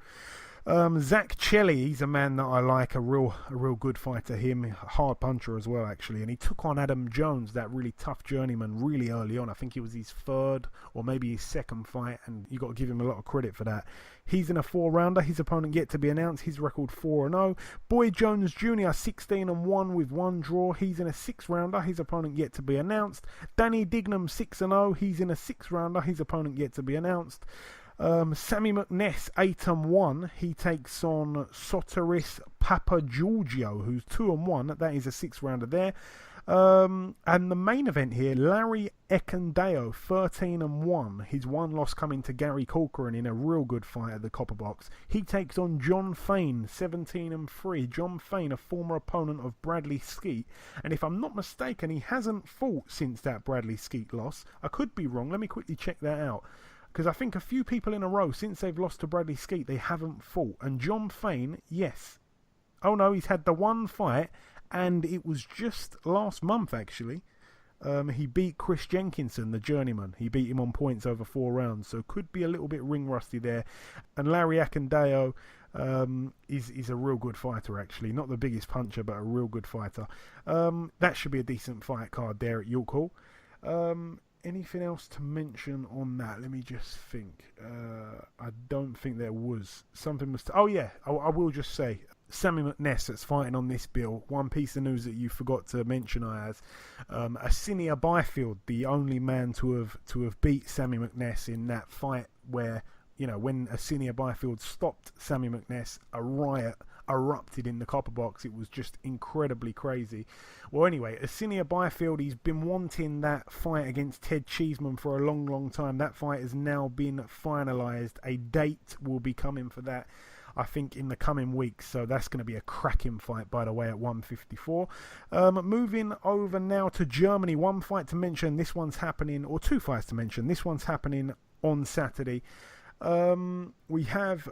Zach Chelly, he's a man that I like, a real good fighter, him, a hard puncher as well actually, and he took on Adam Jones, that really tough journeyman, really early on. I think it was his third or maybe his second fight, and you got to give him a lot of credit for that. He's in a 4-rounder, his opponent yet to be announced, his record 4-0. Boy Jones Jr., 16-1 with 1 draw, he's in a 6-rounder, his opponent yet to be announced. Danny Dignam, 6-0, he's in a 6-rounder, his opponent yet to be announced. Sammy McNess, 8-1. He takes on Soteris Papagiorgio, who's 2-1. That is a 6-rounder there. And the main event here, Larry Ekendeo, 13-1. His one loss coming to Gary Corcoran in a real good fight at the Copper Box. He takes on John Fain, 17-3. John Fain, a former opponent of Bradley Skeet. And if I'm not mistaken, he hasn't fought since that Bradley Skeet loss. I could be wrong. Let me quickly check that out. Because I think a few people in a row, since they've lost to Bradley Skeet, they haven't fought. And John Fain, yes. Oh no, he's had the one fight, and it was just last month, actually. He beat Chris Jenkinson, the journeyman. He beat him on points over 4 rounds, so could be a little bit ring rusty there. And Larry Akindeo is a real good fighter, actually. Not the biggest puncher, but a real good fighter. That should be a decent fight card there at York Hall. Anything else to mention on that? Let me just think. I don't think there was. Something was... Oh, yeah. I will just say, Sammy McNess that's fighting on this bill. One piece of news that you forgot to mention, Ayaz. Asinia Byfield, the only man to have beat Sammy McNess in that fight where, you know, when Asinia Byfield stopped Sammy McNess, a riot erupted in the Copper Box. It was just incredibly crazy. Well, anyway, Asinia Byfield, he's been wanting that fight against Ted Cheeseman for a long time. That fight has now been finalised. A date will be coming for that, I think, in the coming weeks. So that's going to be a cracking fight, by the way, at 154. Moving over now to Germany. One fight to mention. This one's happening, or 2 fights to mention. This one's happening on Saturday. We have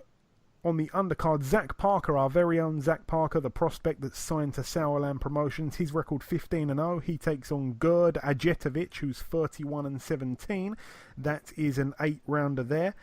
on the undercard, Zach Parker, our very own Zach Parker, the prospect that's signed to Sauerland Promotions. His record 15-0. He takes on Gerd Ajetovic, who's 31-17. That is an 8-rounder there.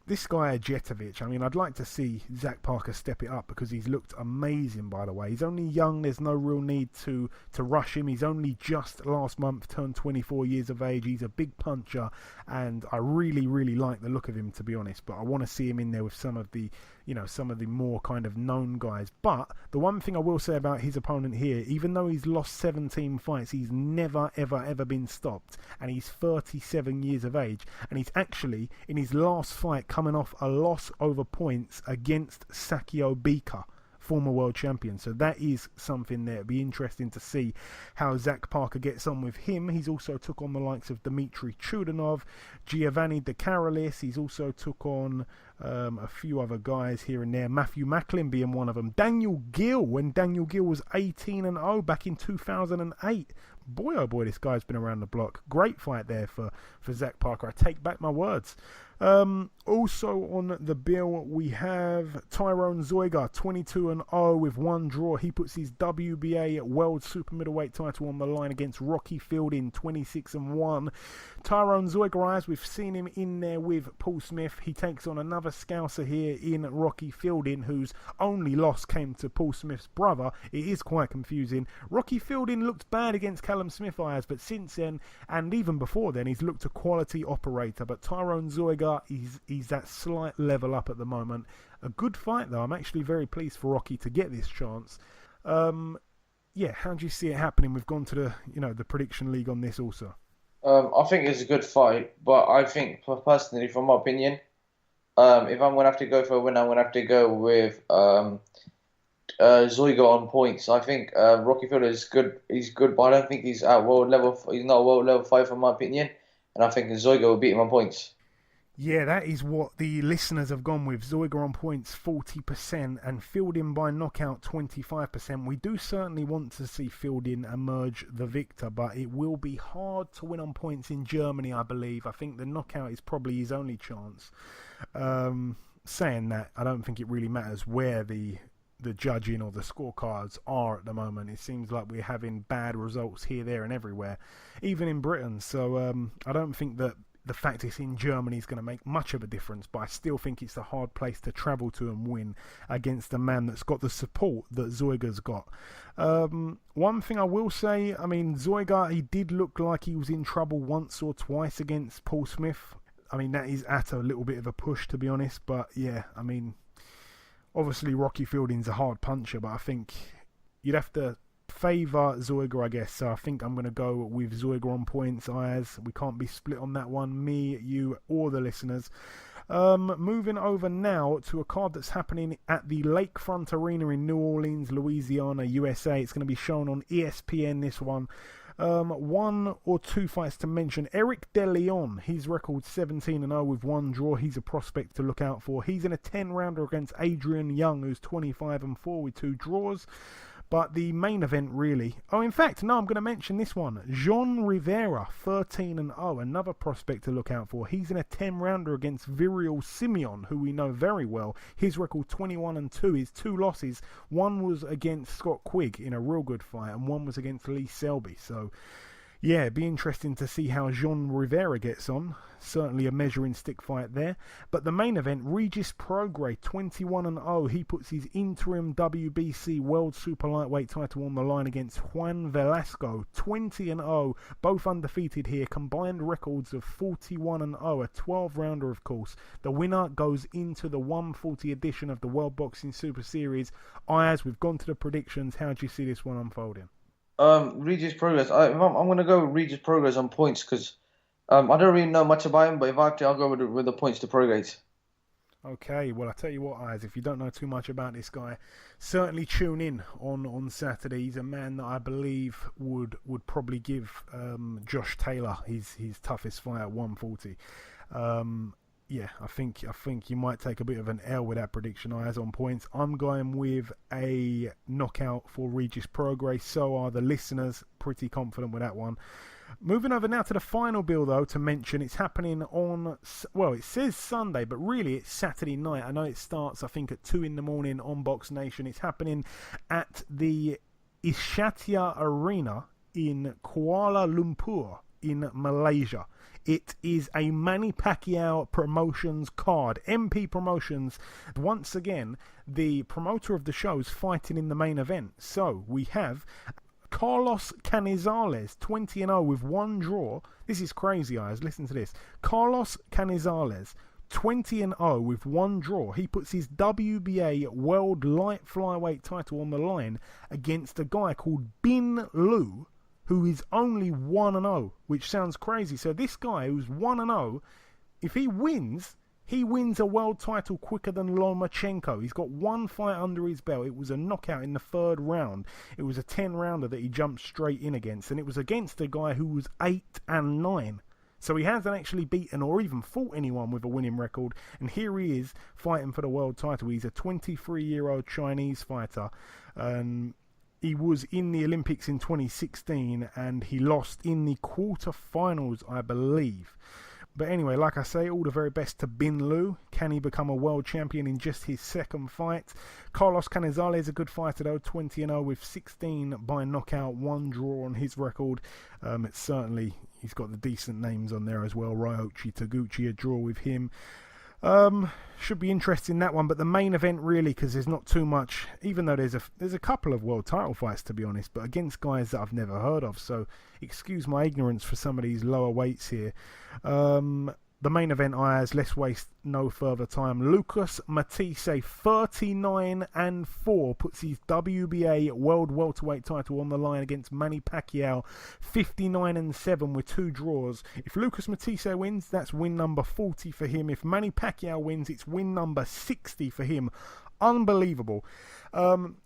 This guy Ajetovic, I mean, I'd like to see Zach Parker step it up because he's looked amazing, by the way. He's only young. There's no real need to rush him. He's only just last month turned 24 years of age. He's a big puncher, and I really like the look of him, to be honest. But I want to see him in there with some of the, you know, some of the more kind of known guys. But the one thing I will say about his opponent here, even though he's lost 17 fights, he's never ever been stopped, and he's 37 years of age, and he's actually in his last fight coming off a loss over points against Sakio Bika, former world champion. So that is something there. It'd be interesting to see how Zach Parker gets on with him. He's also took on the likes of Dmitry Chudanov, Giovanni De Carolis. He's also took on a few other guys here and there. Matthew Macklin being one of them. Daniel Gill, when Daniel Gill was 18-0 back in 2008. Boy, oh boy, this guy's been around the block. Great fight there for Zach Parker. I take back my words. Also on the bill, we have Tyrone Zoiga, 22-0 with 1 draw. He puts his WBA World Super Middleweight title on the line against Rocky Fielding, 26-1. Tyrone Zoiga, as we've seen him in there with Paul Smith, he takes on another Scouser here in Rocky Fielding, whose only loss came to Paul Smith's brother. It is quite confusing. Rocky Fielding looked bad against Callum Smith, Ayaz, but since then, and even before then, he's looked a quality operator. But Tyrone Zoiga, he's that slight level up at the moment. A good fight, though. I'm actually very pleased for Rocky to get this chance. Yeah, how do you see it happening? We've gone to the prediction league on this also. I think it's a good fight, but I think personally, from my opinion, if I'm gonna have to go for a win, I'm gonna have to go with Zoiga on points. I think Rocky Fielding is good. He's good, but I don't think he's at world level. He's not a world level fighter, in my opinion, and I think Zoiga will beat him on points. Yeah, that is what the listeners have gone with. Zoiga on points 40% and Fielding by knockout 25%. We do certainly want to see Fielding emerge the victor, but it will be hard to win on points in Germany, I believe. I think the knockout is probably his only chance. Saying that, I don't think it really matters where the judging or the scorecards are at the moment. It seems like we're having bad results here, there and everywhere, even in Britain. So I don't think that the fact it's in Germany is going to make much of a difference, but I still think it's a hard place to travel to and win against a man that's got the support that Zoiga's got. One thing I will say, I mean, Zoiga, he did look like he was in trouble once or twice against Paul Smith. I mean, that is at a little bit of a push, to be honest, but yeah, I mean, obviously Rocky Fielding's a hard puncher, but I think you'd have to favour Zoiga, I guess. So I think I'm going to go with Zoiga on points, Ayaz. We can't be split on that one, me, you, or the listeners. Moving over now to a card that's happening at the Lakefront Arena in New Orleans, Louisiana, USA. It's going to be shown on ESPN, this one. One or two fights to mention. Eric De Leon, his record 17-0 with 1 draw. He's a prospect to look out for. He's in a 10-rounder against Adrian Young, who's 25-4 with 2 draws. But the main event, really... Oh, in fact, no, I'm going to mention this one. Jean Rivera, 13-0, another prospect to look out for. He's in a 10-rounder against Virial Simeon, who we know very well. His record 21-2. His 2 losses, one was against Scott Quigg in a real good fight, and one was against Lee Selby. So, yeah, it'd be interesting to see how Jean Rivera gets on. Certainly a measuring stick fight there. But the main event, Regis Prograis, 21-0. He puts his interim WBC World Super Lightweight title on the line against Juan Velasco, 20-0. Both undefeated here. Combined records of 41-0. A 12-rounder, of course. The winner goes into the 140 edition of the World Boxing Super Series. Ayaz, we've gone to the predictions. How do you see this one unfolding? Regis Prograis. I'm going to go with Regis Prograis on points because I don't really know much about him, but if I have to, I'll go with the points to Prograis. Okay, well, I tell you what, Ayaz, if you don't know too much about this guy, certainly tune in on Saturday. He's a man that I believe would probably give Josh Taylor his toughest fight at 140. Yeah, I think you might take a bit of an L with that prediction, Ayaz, on points. I'm going with a knockout for Regis Prograis. So are the listeners. Pretty confident with that one. Moving over now to the final bill, though, to mention. It's happening on, well, it says Sunday, but really it's Saturday night. I know it starts, I think, at 2 in the morning on Box Nation. It's happening at the Ishatia Arena in Kuala Lumpur in Malaysia. It is a Manny Pacquiao Promotions card. MP Promotions, once again, the promoter of the show is fighting in the main event. So we have Carlos Canizales, 20-0 with 1 draw. This is crazy, guys. Listen to this. Carlos Canizales, 20-0 with 1 draw. He puts his WBA World Light Flyweight title on the line against a guy called Bin Lu, who is only 1-0, which sounds crazy. So this guy who's 1-0, if he wins a world title quicker than Lomachenko. He's got 1 fight under his belt. It was a knockout in the 3rd round. It was a 10-rounder that he jumped straight in against, and it was against a guy who was 8-9. So he hasn't actually beaten or even fought anyone with a winning record, and here he is fighting for the world title. He's a 23-year-old Chinese fighter, and he was in the Olympics in 2016, and he lost in the quarterfinals, I believe. But anyway, like I say, all the very best to Bin Lu. Can he become a world champion in just his second fight? Carlos Canizales, a good fighter though, 20-0 with 16 by knockout, 1 draw on his record. It's certainly, he's got the decent names on there as well. Ryoichi Taguchi, a draw with him. Should be interesting, that one, but the main event really, because there's not too much, even though there's a couple of world title fights, to be honest, but against guys that I've never heard of, so excuse my ignorance for some of these lower weights here. The main event, Ayaz, let's waste no further time. Lucas Matisse, 39-4, puts his WBA World Welterweight title on the line against Manny Pacquiao, 59-7 with 2 draws. If Lucas Matisse wins, that's win number 40 for him. If Manny Pacquiao wins, it's win number 60 for him. Unbelievable.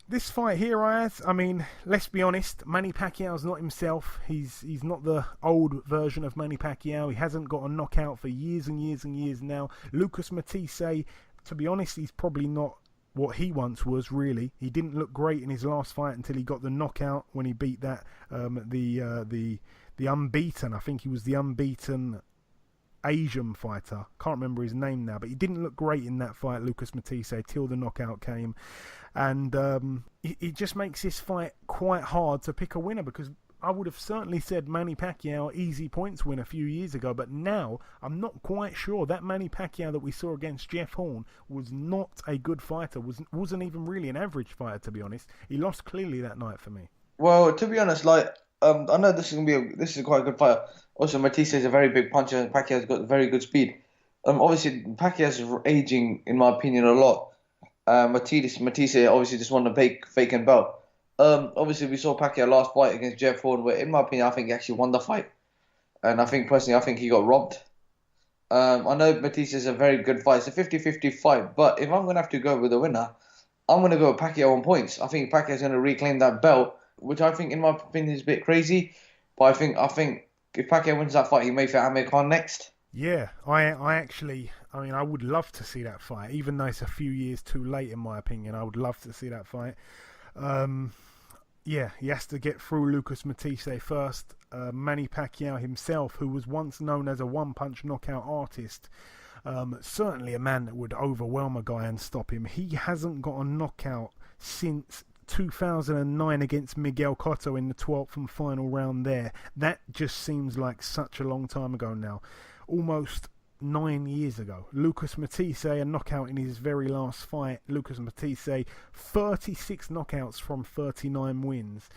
This fight here, Ayaz, I mean, let's be honest, Manny Pacquiao's not himself. He's not the old version of Manny Pacquiao. He hasn't got a knockout for years and years and years now. Lucas Matisse, to be honest, he's probably not what he once was, really. He didn't look great in his last fight until he got the knockout when he beat that the unbeaten. I think he was the unbeaten Asian fighter. Can't remember his name now, but he didn't look great in that fight, Lucas Matisse, till the knockout came. And it just makes this fight quite hard to pick a winner, because I would have certainly said Manny Pacquiao easy points win a few years ago, but now I'm not quite sure. That Manny Pacquiao that we saw against Jeff Horn was not a good fighter, wasn't even really an average fighter, to be honest. He lost clearly that night for me. Well, to be honest, I know this is quite a good fight. Also, Matisse is a very big puncher, and Pacquiao's got very good speed. Obviously, Pacquiao's aging, in my opinion, a lot. Matisse obviously just won the vacant belt. Obviously, we saw Pacquiao last fight against Jeff Horn, where, in my opinion, I think he actually won the fight. And I think he got robbed. I know Matisse is a very good fight. It's a 50-50 fight, but if I'm going to have to go with a winner, I'm going to go with Pacquiao on points. I think Pacquiao's going to reclaim that belt, which I think, in my opinion, is a bit crazy. But I think if Pacquiao wins that fight, he may fight Amir Khan next. Yeah, I would love to see that fight, even though it's a few years too late, in my opinion. I would love to see that fight. Yeah, he has to get through Lucas Matisse first. Manny Pacquiao himself, who was once known as a one-punch knockout artist, certainly a man that would overwhelm a guy and stop him. He hasn't got a knockout since 2009 against Miguel Cotto in the 12th and final round there. That just seems like such a long time ago now. Almost 9 years ago. Lucas Matisse, a knockout in his very last fight. Lucas Matisse, 36 knockouts from 39 wins.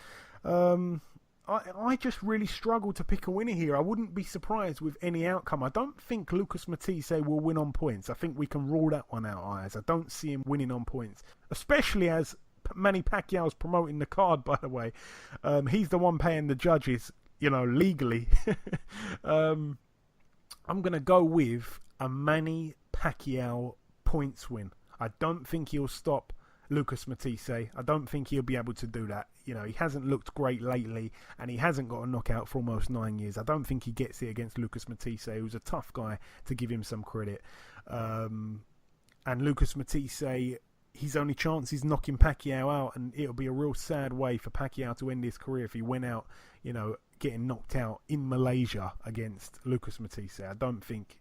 I just really struggle to pick a winner here. I wouldn't be surprised with any outcome. I don't think Lucas Matisse will win on points. I think we can rule that one out, Ayaz. I don't see him winning on points, especially as Manny Pacquiao's promoting the card, by the way. He's the one paying the judges, legally. I'm going to go with a Manny Pacquiao points win. I don't think he'll stop Lucas Matisse. I don't think he'll be able to do that. He hasn't looked great lately, and he hasn't got a knockout for almost 9 years. I don't think he gets it against Lucas Matisse, who's a tough guy, to give him some credit. And Lucas Matisse, his only chance is knocking Pacquiao out, and it'll be a real sad way for Pacquiao to end his career if he went out, getting knocked out in Malaysia against Lucas Matisse. I don't think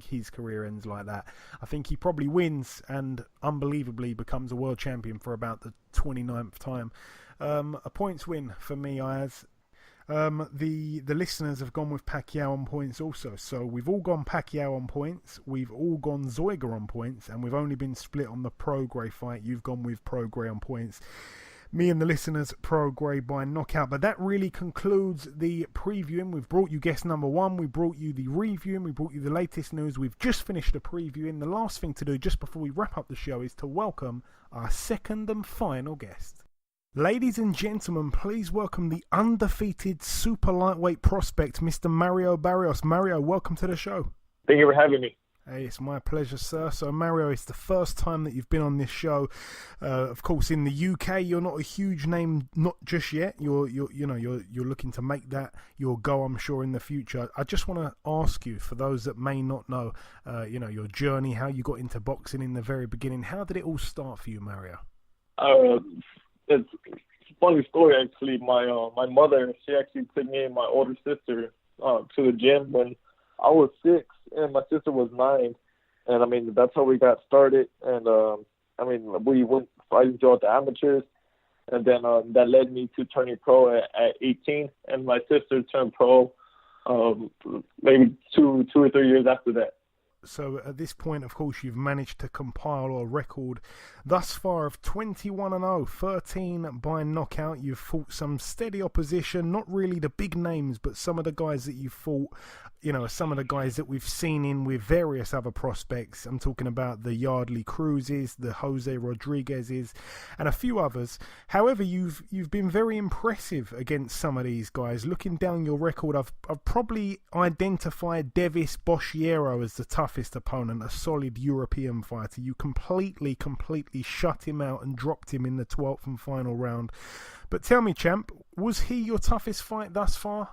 his career ends like that. I think he probably wins and unbelievably becomes a world champion for about the 29th time. A points win for me, Ayaz. The listeners have gone with Pacquiao on points also. So we've all gone Pacquiao on points, we've all gone Zoiga on points, and we've only been split on the Pro-Grey fight. You've gone with Pro-Grey on points. Me and the listeners, Pro-Grey by knockout. But that really concludes the previewing. We've brought you guest number 1. We brought you the reviewing. We brought you the latest news. We've just finished the previewing. The last thing to do just before we wrap up the show is to welcome our second and final guest. Ladies and gentlemen, please welcome the undefeated super lightweight prospect, Mr. Mario Barrios. Mario, welcome to the show. Thank you for having me. Hey, it's my pleasure, sir. So, Mario, it's the first time that you've been on this show. Of course, in the UK, you're not a huge name, not just yet. You're looking to make that your go, I'm sure, in the future. I just want to ask you, for those that may not know, your journey, how you got into boxing in the very beginning. How did it all start for you, Mario? It's a funny story, actually. My mother, she actually took me and my older sister to the gym when I was 6 and my sister was 9, and I mean that's how we got started. And I mean we went fighting throughout the amateurs, and then that led me to turning pro at 18, and my sister turned pro maybe two or 3 years after that. So at this point, of course, you've managed to compile a record thus far of 21-0, 13 by knockout. You've fought some steady opposition, not really the big names, but some of the guys that you've fought, you know, some of the guys that we've seen in with various other prospects. I'm talking about the Yardley Cruzes, the Jose Rodriguezes, and a few others. However, you've been very impressive against some of these guys. Looking down your record, I've probably identified Devis Boshiero as the toughest opponent, a solid European fighter. You completely shut him out and dropped him in the 12th and final round. But tell me, champ, was he your toughest fight thus far?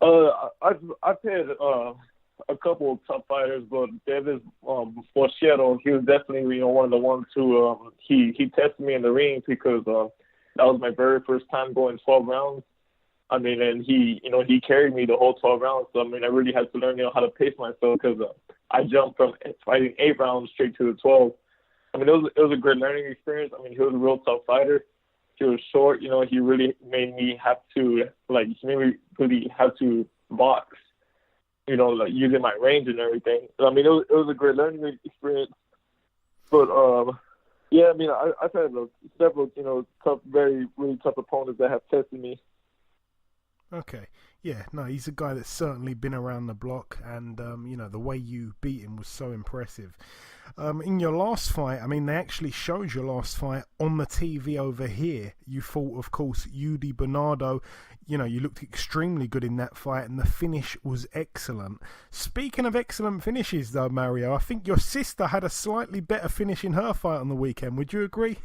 I've had a couple of tough fighters, but Devis Boshiero, he was definitely one of the ones who he tested me in the ring because that was my very first time going 12 rounds. I mean, and he carried me the whole 12 rounds. So I mean, I really had to learn how to pace myself because I jumped from fighting 8 rounds straight to the 12. I mean, it was a great learning experience. I mean, he was a real tough fighter. He was short, he really made me have to, really have to box, using my range and everything. I mean, it was a great learning experience. But, yeah, I mean, I've had several, tough, really tough opponents that have tested me. Okay. Yeah, no, he's a guy that's certainly been around the block, and, the way you beat him was so impressive. In your last fight, I mean, they actually showed your last fight on the TV over here. You fought, of course, Yudi Bernardo. You looked extremely good in that fight, and the finish was excellent. Speaking of excellent finishes, though, Mario, I think your sister had a slightly better finish in her fight on the weekend. Would you agree?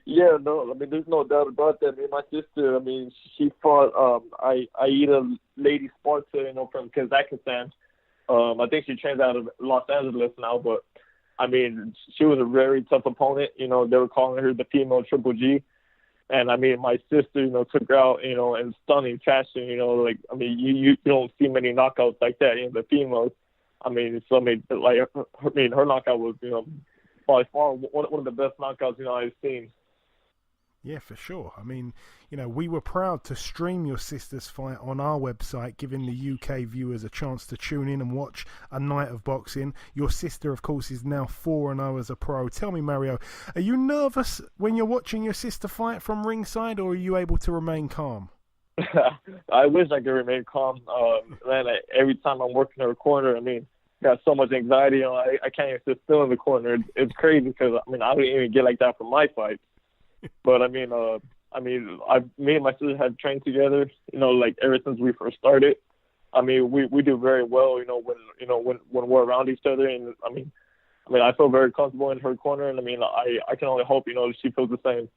Yeah, no, I mean, there's no doubt about that. I mean, my sister, I mean, she fought Aida Lady Sparta, from Kazakhstan. I think she trains out of Los Angeles now, but, I mean, she was a very tough opponent. They were calling her the female Triple G. And, I mean, my sister, took her out, in stunning fashion, I mean, you don't see many knockouts like that, the females. I mean, so, her knockout was, by far one of the best knockouts, I've seen. Yeah, for sure. I mean, we were proud to stream your sister's fight on our website, giving the UK viewers a chance to tune in and watch a night of boxing. Your sister, of course, is now 4-0 as a pro. Tell me, Mario, are you nervous when you're watching your sister fight from ringside, or are you able to remain calm? I wish I could remain calm. Man, every time I'm working her corner, I mean, got so much anxiety. I can't even sit still in the corner. It's crazy because, I mean, I don't even get like that for my fights. But I mean, me and my sister have trained together, ever since we first started. I mean, we do very well, when we're around each other. And I mean, I feel very comfortable in her corner. And I mean, I can only hope, she feels the same.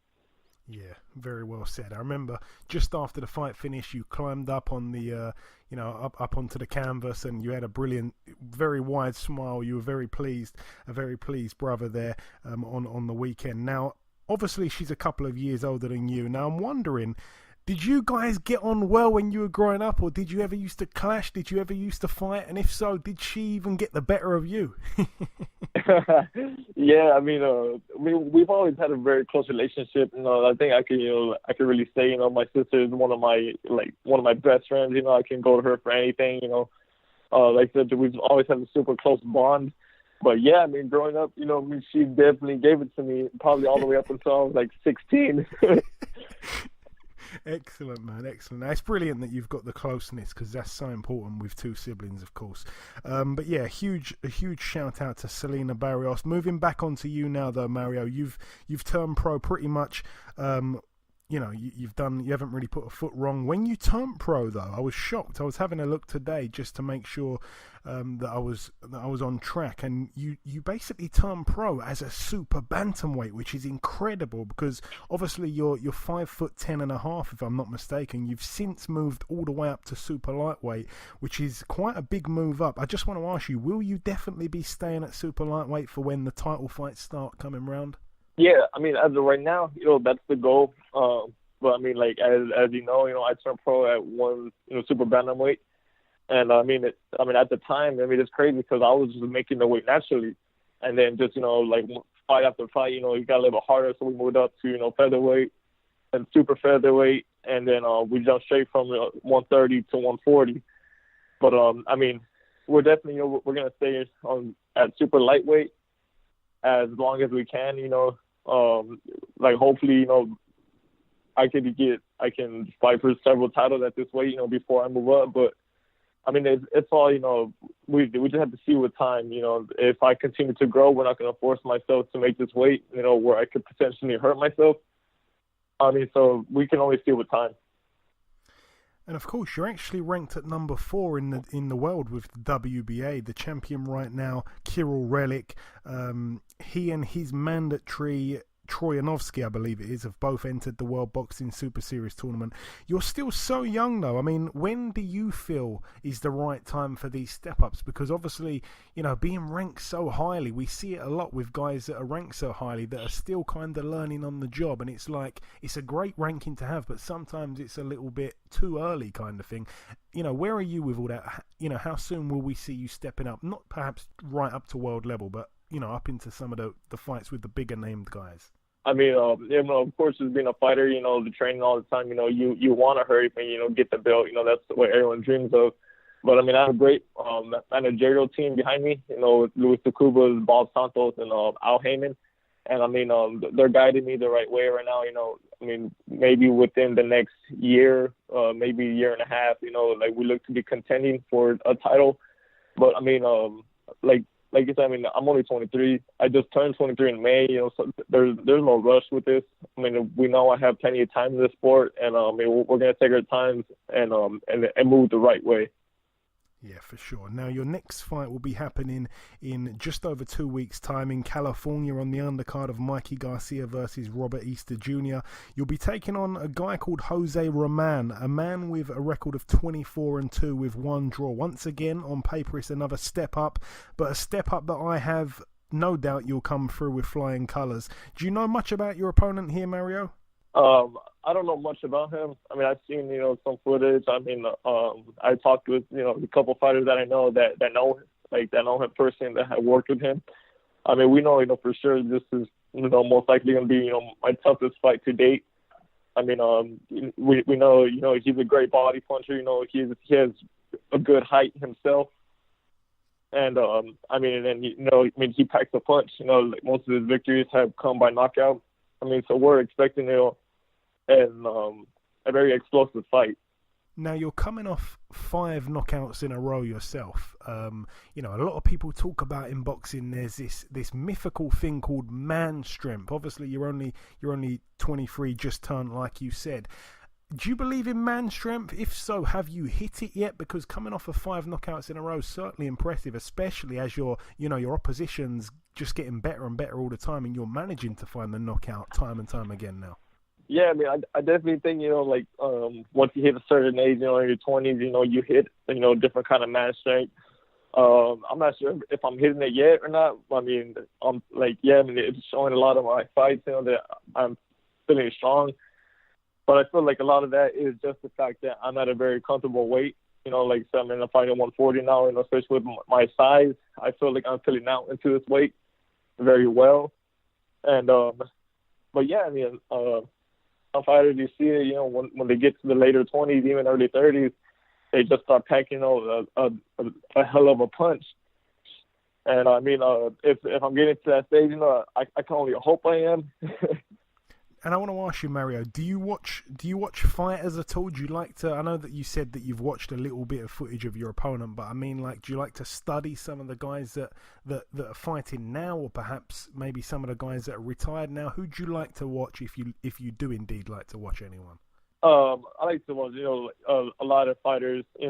Yeah, very well said. I remember just after the fight finished, you climbed up on the, up onto the canvas, and you had a brilliant, very wide smile. You were very pleased, a very pleased brother there on the weekend. Now, obviously, she's a couple of years older than you. Now, I'm wondering, did you guys get on well when you were growing up, or did you ever used to clash? Did you ever used to fight? And if so, did she even get the better of you? Yeah, I mean, we've always had a very close relationship. I think I can really say, my sister is one of my best friends. I can go to her for anything. Like I said, we've always had a super close bond. But yeah, I mean, growing up, she definitely gave it to me, probably all the way up until I was like 16. Excellent, man, excellent. Now, it's brilliant that you've got the closeness, because that's so important with two siblings, of course. But yeah, a huge shout out to Selena Barrios. Moving back onto you now, though, Mario. You've turned pro pretty much. You haven't really put a foot wrong. When you turned pro, though, I was shocked. I was having a look today just to make sure that I was on track, and you basically turned pro as a super bantamweight, which is incredible because obviously you're 5'10.5", if I'm not mistaken. You've since moved all the way up to super lightweight, which is quite a big move up. I just want to ask you, will you definitely be staying at super lightweight for when the title fights start coming round? Yeah, I mean, as of right now, that's the goal. But I mean, like as you know, I turned pro at one, super bantamweight. And at the time, it's crazy because I was just making the weight naturally. And then just, like fight after fight, it got a little bit harder. So we moved up to, featherweight and super featherweight. And then we jumped straight from 130 to 140. But, we're definitely, we're going to stay at super lightweight as long as we can, hopefully, I can fight for several titles at this weight, before I move up. But it's all, we just have to see with time. If I continue to grow, we're not going to force myself to make this weight, where I could potentially hurt myself. So we can only see with time. And of course, you're actually ranked at number 4 in the world with the WBA. The champion right now, Kirill Relik, he and his mandatory Troyanovsky, I believe it is, have both entered the World Boxing Super Series tournament. You're still so young, though. When do you feel is the right time for these step-ups? Because obviously, being ranked so highly, we see it a lot with guys that are ranked so highly that are still kind of learning on the job. And it's like, it's a great ranking to have, but sometimes it's a little bit too early kind of thing. Where are you with all that? How soon will we see you stepping up? Not perhaps right up to world level, but, up into some of the fights with the bigger named guys. Of course, as being a fighter, the training all the time, you want to hurry and, get the belt. That's what everyone dreams of. But, I have a great managerial team behind me, with Luis Tacuba, Bob Santos, and Al Heyman. And, they're guiding me the right way right now, maybe within the next year, maybe a year and a half, we look to be contending for a title. But, like you said, I'm only 23. I just turned 23 in May, so there's no rush with this. We know I have plenty of time in this sport, and we're going to take our time and move the right way. Yeah, for sure. Now, your next fight will be happening in just over 2 weeks' time in California on the undercard of Mikey Garcia versus Robert Easter Jr. You'll be taking on a guy called Jose Roman, a man with a record of 24-2 with 1 draw. Once again, on paper, it's another step up, but a step up that I have no doubt you'll come through with flying colours. Do you know much about your opponent here, Mario? I don't know much about him. I've seen, some footage. I talked with, a couple fighters that I know that know him personally, that have worked with him. We know, for sure this is, most likely going to be, my toughest fight to date. We know, he's a great body puncher. He has a good height himself. And, he packs a punch. Most of his victories have come by knockout. So we're expecting, a very explosive fight. Now, you're coming off 5 knockouts in a row yourself. A lot of people talk about in boxing there's this mythical thing called man strength. Obviously, you're only 23, just turned, like you said. Do you believe in man strength? If so, have you hit it yet? Because coming off of 5 knockouts in a row is certainly impressive, especially as your opposition's just getting better and better all the time, and you're managing to find the knockout time and time again now. Yeah, I definitely think, once you hit a certain age, in your 20s, you hit, different kind of man strength. I'm not sure if I'm hitting it yet or not. It's showing a lot of my fights, that I'm feeling strong. But I feel like a lot of that is just the fact that I'm at a very comfortable weight. I'm in a fight at 140 now, especially with my size. I feel like I'm filling out into this weight very well. And, but yeah, some fighters, you see it, when they get to the later 20s, even early 30s, they just start packing, a hell of a punch. And if I'm getting to that stage, I can only hope I am. And I want to ask you, Mario, do you watch fighters at all? Do you like to? I know that you said that you've watched a little bit of footage of your opponent, but do you like to study some of the guys that are fighting now, or perhaps maybe some of the guys that are retired now? Who do you like to watch if you do indeed like to watch anyone? I like to watch, a lot of fighters. I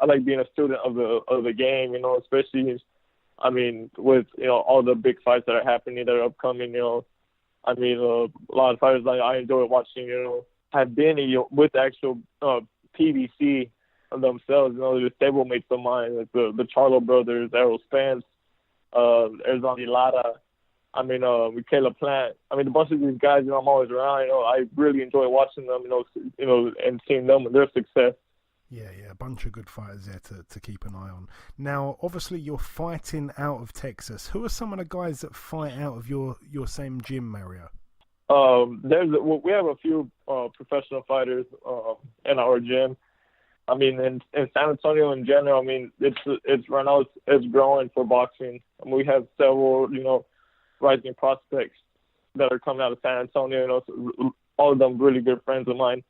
like being a student of the game, especially. With, all the big fights that are happening, that are upcoming, a lot of fighters I enjoy watching, have been, with the actual PBC themselves, the stablemates of mine, like the Charlo brothers, Errol Spence, Erzani Lara, Michaela Plant. A bunch of these guys, I'm always around, I really enjoy watching them, and seeing them and their success. Yeah, a bunch of good fighters there to keep an eye on. Now, obviously, you're fighting out of Texas. Who are some of the guys that fight out of your same gym, Mario? We have a few professional fighters in our gym. I mean, in San Antonio in general, I mean, it's right now it's growing for boxing. I mean, we have several rising prospects that are coming out of San Antonio. All of them really good friends of mine,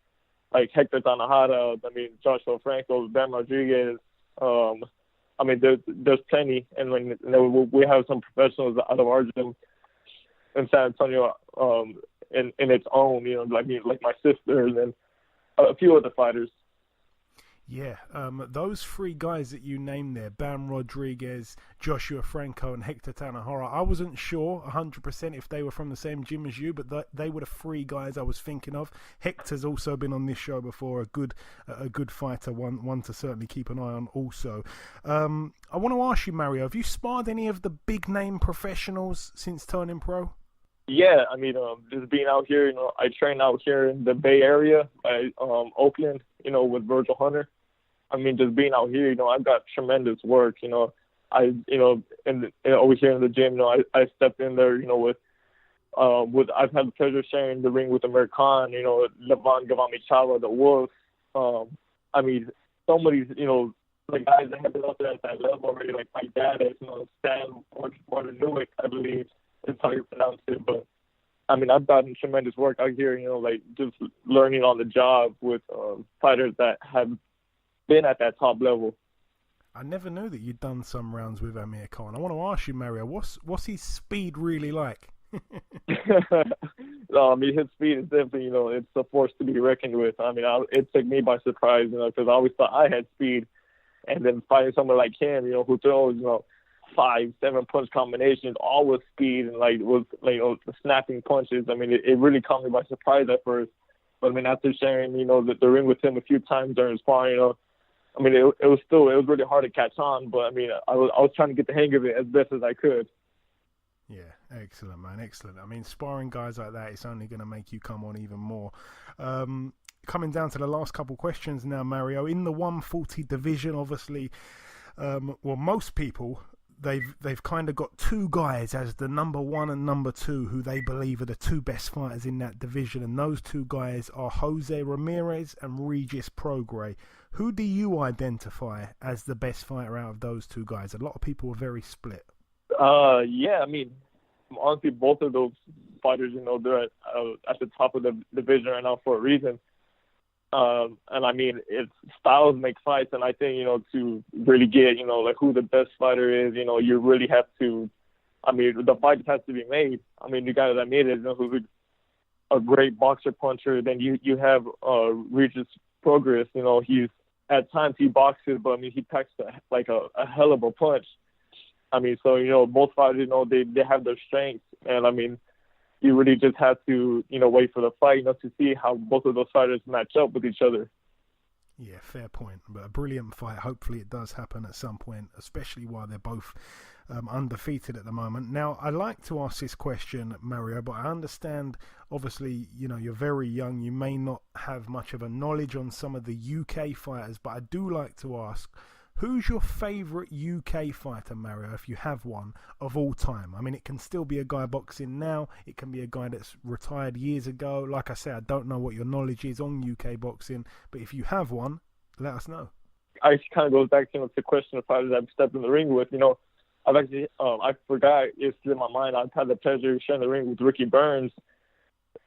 like Hector Tanajara, I mean, Joshua Franco, Ben Rodriguez. I mean, there's plenty, and we have some professionals out of our gym in San Antonio in its own, like my sisters and a few other fighters. Yeah, those three guys that you named there, Bam Rodriguez, Joshua Franco, and Hector Tanajara, I wasn't sure 100% if they were from the same gym as you, but they were the three guys I was thinking of. Hector's also been on this show before, a good fighter, one to certainly keep an eye on also. I want to ask you, Mario, have you sparred any of the big-name professionals since turning pro? Yeah, I mean, just being out here, I train out here in the Bay Area, Oakland, with Virgil Hunter. I mean, just being out here, I've got tremendous work, over here in the gym, I stepped in there, with I've had the pleasure of sharing the ring with Amir Khan, Levon Gavami Chava, the Wolf. I mean, so many, the guys that have been up there at that level already, like my dad is, Stan Wardenuik, I believe is how you pronounce it. But, I mean, I've gotten tremendous work out here, just learning on the job with fighters that have been at that top level. I never knew that you'd done some rounds with Amir Khan. I want to ask you, Mario, what's his speed really like? No, I mean, his speed is definitely, it's a force to be reckoned with. I mean, it took me by surprise, because I always thought I had speed. And then fighting someone like him, who throws, 5-7 punch combinations, all with speed and snapping punches. I mean, it really caught me by surprise at first. But I mean, after sharing, the ring with him a few times during sparring, I mean, it was really hard to catch on. But I mean, I was trying to get the hang of it as best as I could. Yeah, excellent, man, excellent. I mean, sparring guys like that, it's only going to make you come on even more. Coming down to the last couple questions now, Mario. In the 140 division, obviously, most people, they've kind of got two guys as the number one and number two who they believe are the two best fighters in that division, and those two guys are Jose Ramirez and Regis Prograis. Who do you identify as the best fighter out of those two guys? A lot of people are very split. Yeah, I mean, honestly, both of those fighters, they're at the top of the division right now for a reason. And I mean, it's styles make fights, and I think, to really get, who the best fighter is, you really have to, I mean, the fight has to be made. I mean, the guy that made it, who's a great boxer puncher. Then you have Regis Prograis, he's, at times he boxes, but I mean, he packs a hell of a punch. I mean, so, both fighters, they have their strengths, and I mean, you really just have to, wait for the fight, to see how both of those fighters match up with each other. Yeah, fair point. But a brilliant fight. Hopefully it does happen at some point, especially while they're both undefeated at the moment. Now, I like to ask this question, Mario, but I understand, obviously, you're very young. You may not have much of a knowledge on some of the UK fighters, but I do like to ask, who's your favourite UK fighter, Mario, if you have one, of all time? I mean, it can still be a guy boxing now. It can be a guy that's retired years ago. Like I say, I don't know what your knowledge is on UK boxing, but if you have one, let us know. I kind of goes back to the question of fighters I've stepped in the ring with. I've actually, I forgot, it's in my mind, I've had the pleasure of sharing the ring with Ricky Burns.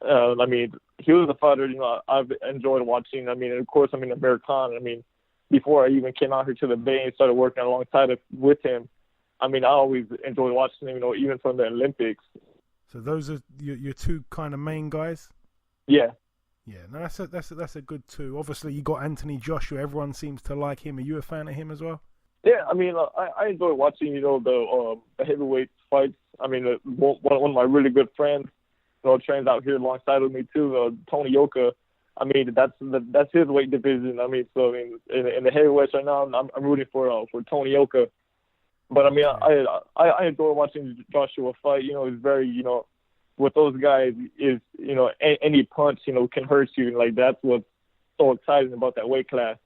I mean, he was a fighter, I've enjoyed watching. I mean, and of course, Amir Khan, before I even came out here to the Bay and started working alongside with him, I mean, I always enjoyed watching him, even from the Olympics. So those are your two kind of main guys? Yeah. Yeah, no, that's a good two. Obviously, you got Anthony Joshua. Everyone seems to like him. Are you a fan of him as well? Yeah, I mean, I enjoy watching, the heavyweight fights. I mean, one of my really good friends, trains out here alongside with me too, Tony Yoka. I mean, that's his weight division. I mean, so in the heavyweights right now, I'm rooting for Tony Yoka. But I mean, I enjoy watching Joshua fight. He's very, with those guys is, any punch, can hurt you. Like, that's what's so exciting about that weight class.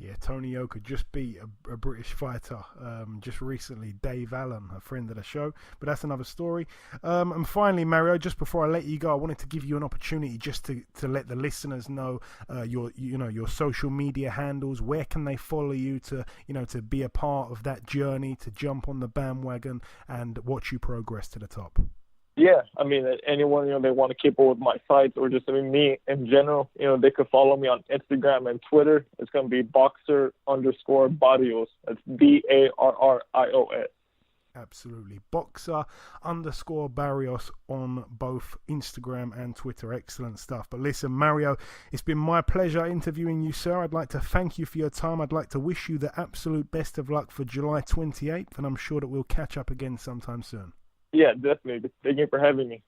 Yeah, Tony Yoka just beat a British fighter just recently, Dave Allen, a friend of the show, but that's another story. And finally, Mario, just before I let you go, I wanted to give you an opportunity just to let the listeners know your social media handles. Where can they follow you to be a part of that journey, to jump on the bandwagon and watch you progress to the top? Yeah, I mean, anyone, they want to keep up with my fights or just, me in general, they could follow me on Instagram and Twitter. It's going to be boxer_Barrios. That's Barrios. Absolutely. Boxer_Barrios on both Instagram and Twitter. Excellent stuff. But listen, Mario, it's been my pleasure interviewing you, sir. I'd like to thank you for your time. I'd like to wish you the absolute best of luck for July 28th, and I'm sure that we'll catch up again sometime soon. Yeah, definitely. Thank you for having me.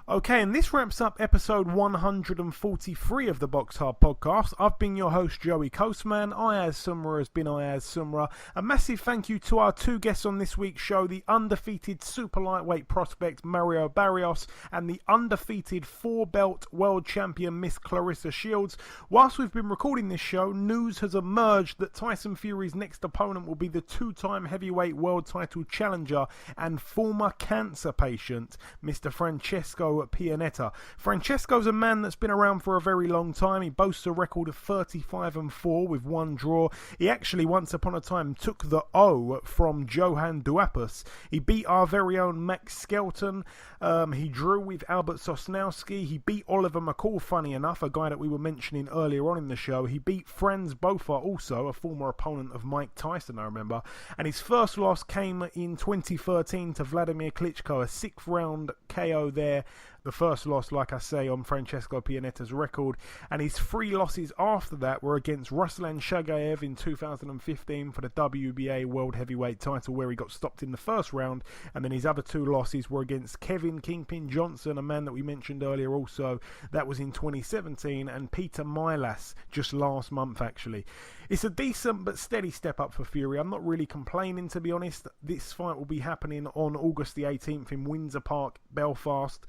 Okay, and this wraps up episode 143 of the BoxHard Podcast. I've been your host, Joey Coastman. Ayaz Sumra has been Ayaz Sumra. A massive thank you to our two guests on this week's show, the undefeated super lightweight prospect Mario Barrios and the undefeated four-belt world champion Miss Claressa Shields. Whilst we've been recording this show, news has emerged that Tyson Fury's next opponent will be the two-time heavyweight world title challenger and former cancer patient, Mr. Francesco Pianetta. Francesco's a man that's been around for a very long time. He boasts a record of 35-4 with one draw. He actually once upon a time took the O from Johan Duapus. He beat our very own Max Skelton. He drew with Albert Sosnowski. He beat Oliver McCall, funny enough, a guy that we were mentioning earlier on in the show. He beat Franz Bofa, also a former opponent of Mike Tyson, I remember. And his first loss came in 2013 to Vladimir Klitschko, a 6th round KO there. The first loss, like I say, on Francesco Pianetta's record. And his 3 losses after that were against Ruslan Shagayev in 2015 for the WBA World Heavyweight title, where he got stopped in the first round. And then his other 2 losses were against Kevin Kingpin Johnson, a man that we mentioned earlier also. That was in 2017. And Peter Milas just last month, actually. It's a decent but steady step up for Fury. I'm not really complaining, to be honest. This fight will be happening on August the 18th in Windsor Park, Belfast.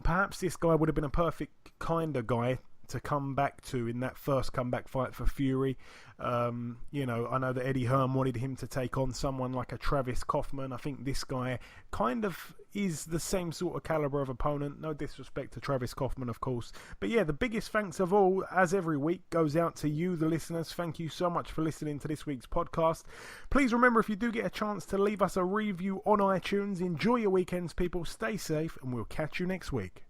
Perhaps this guy would have been a perfect kind of guy to come back to in that first comeback fight for Fury. I know that Eddie Hearn wanted him to take on someone like a Travis Kaufman. I think this guy kind of is the same sort of caliber of opponent. No disrespect to Travis Kaufman, of course. But yeah, the biggest thanks of all, as every week, goes out to you, the listeners. Thank you so much for listening to this week's podcast. Please remember, if you do get a chance, to leave us a review on iTunes. Enjoy your weekends, people. Stay safe, and we'll catch you next week.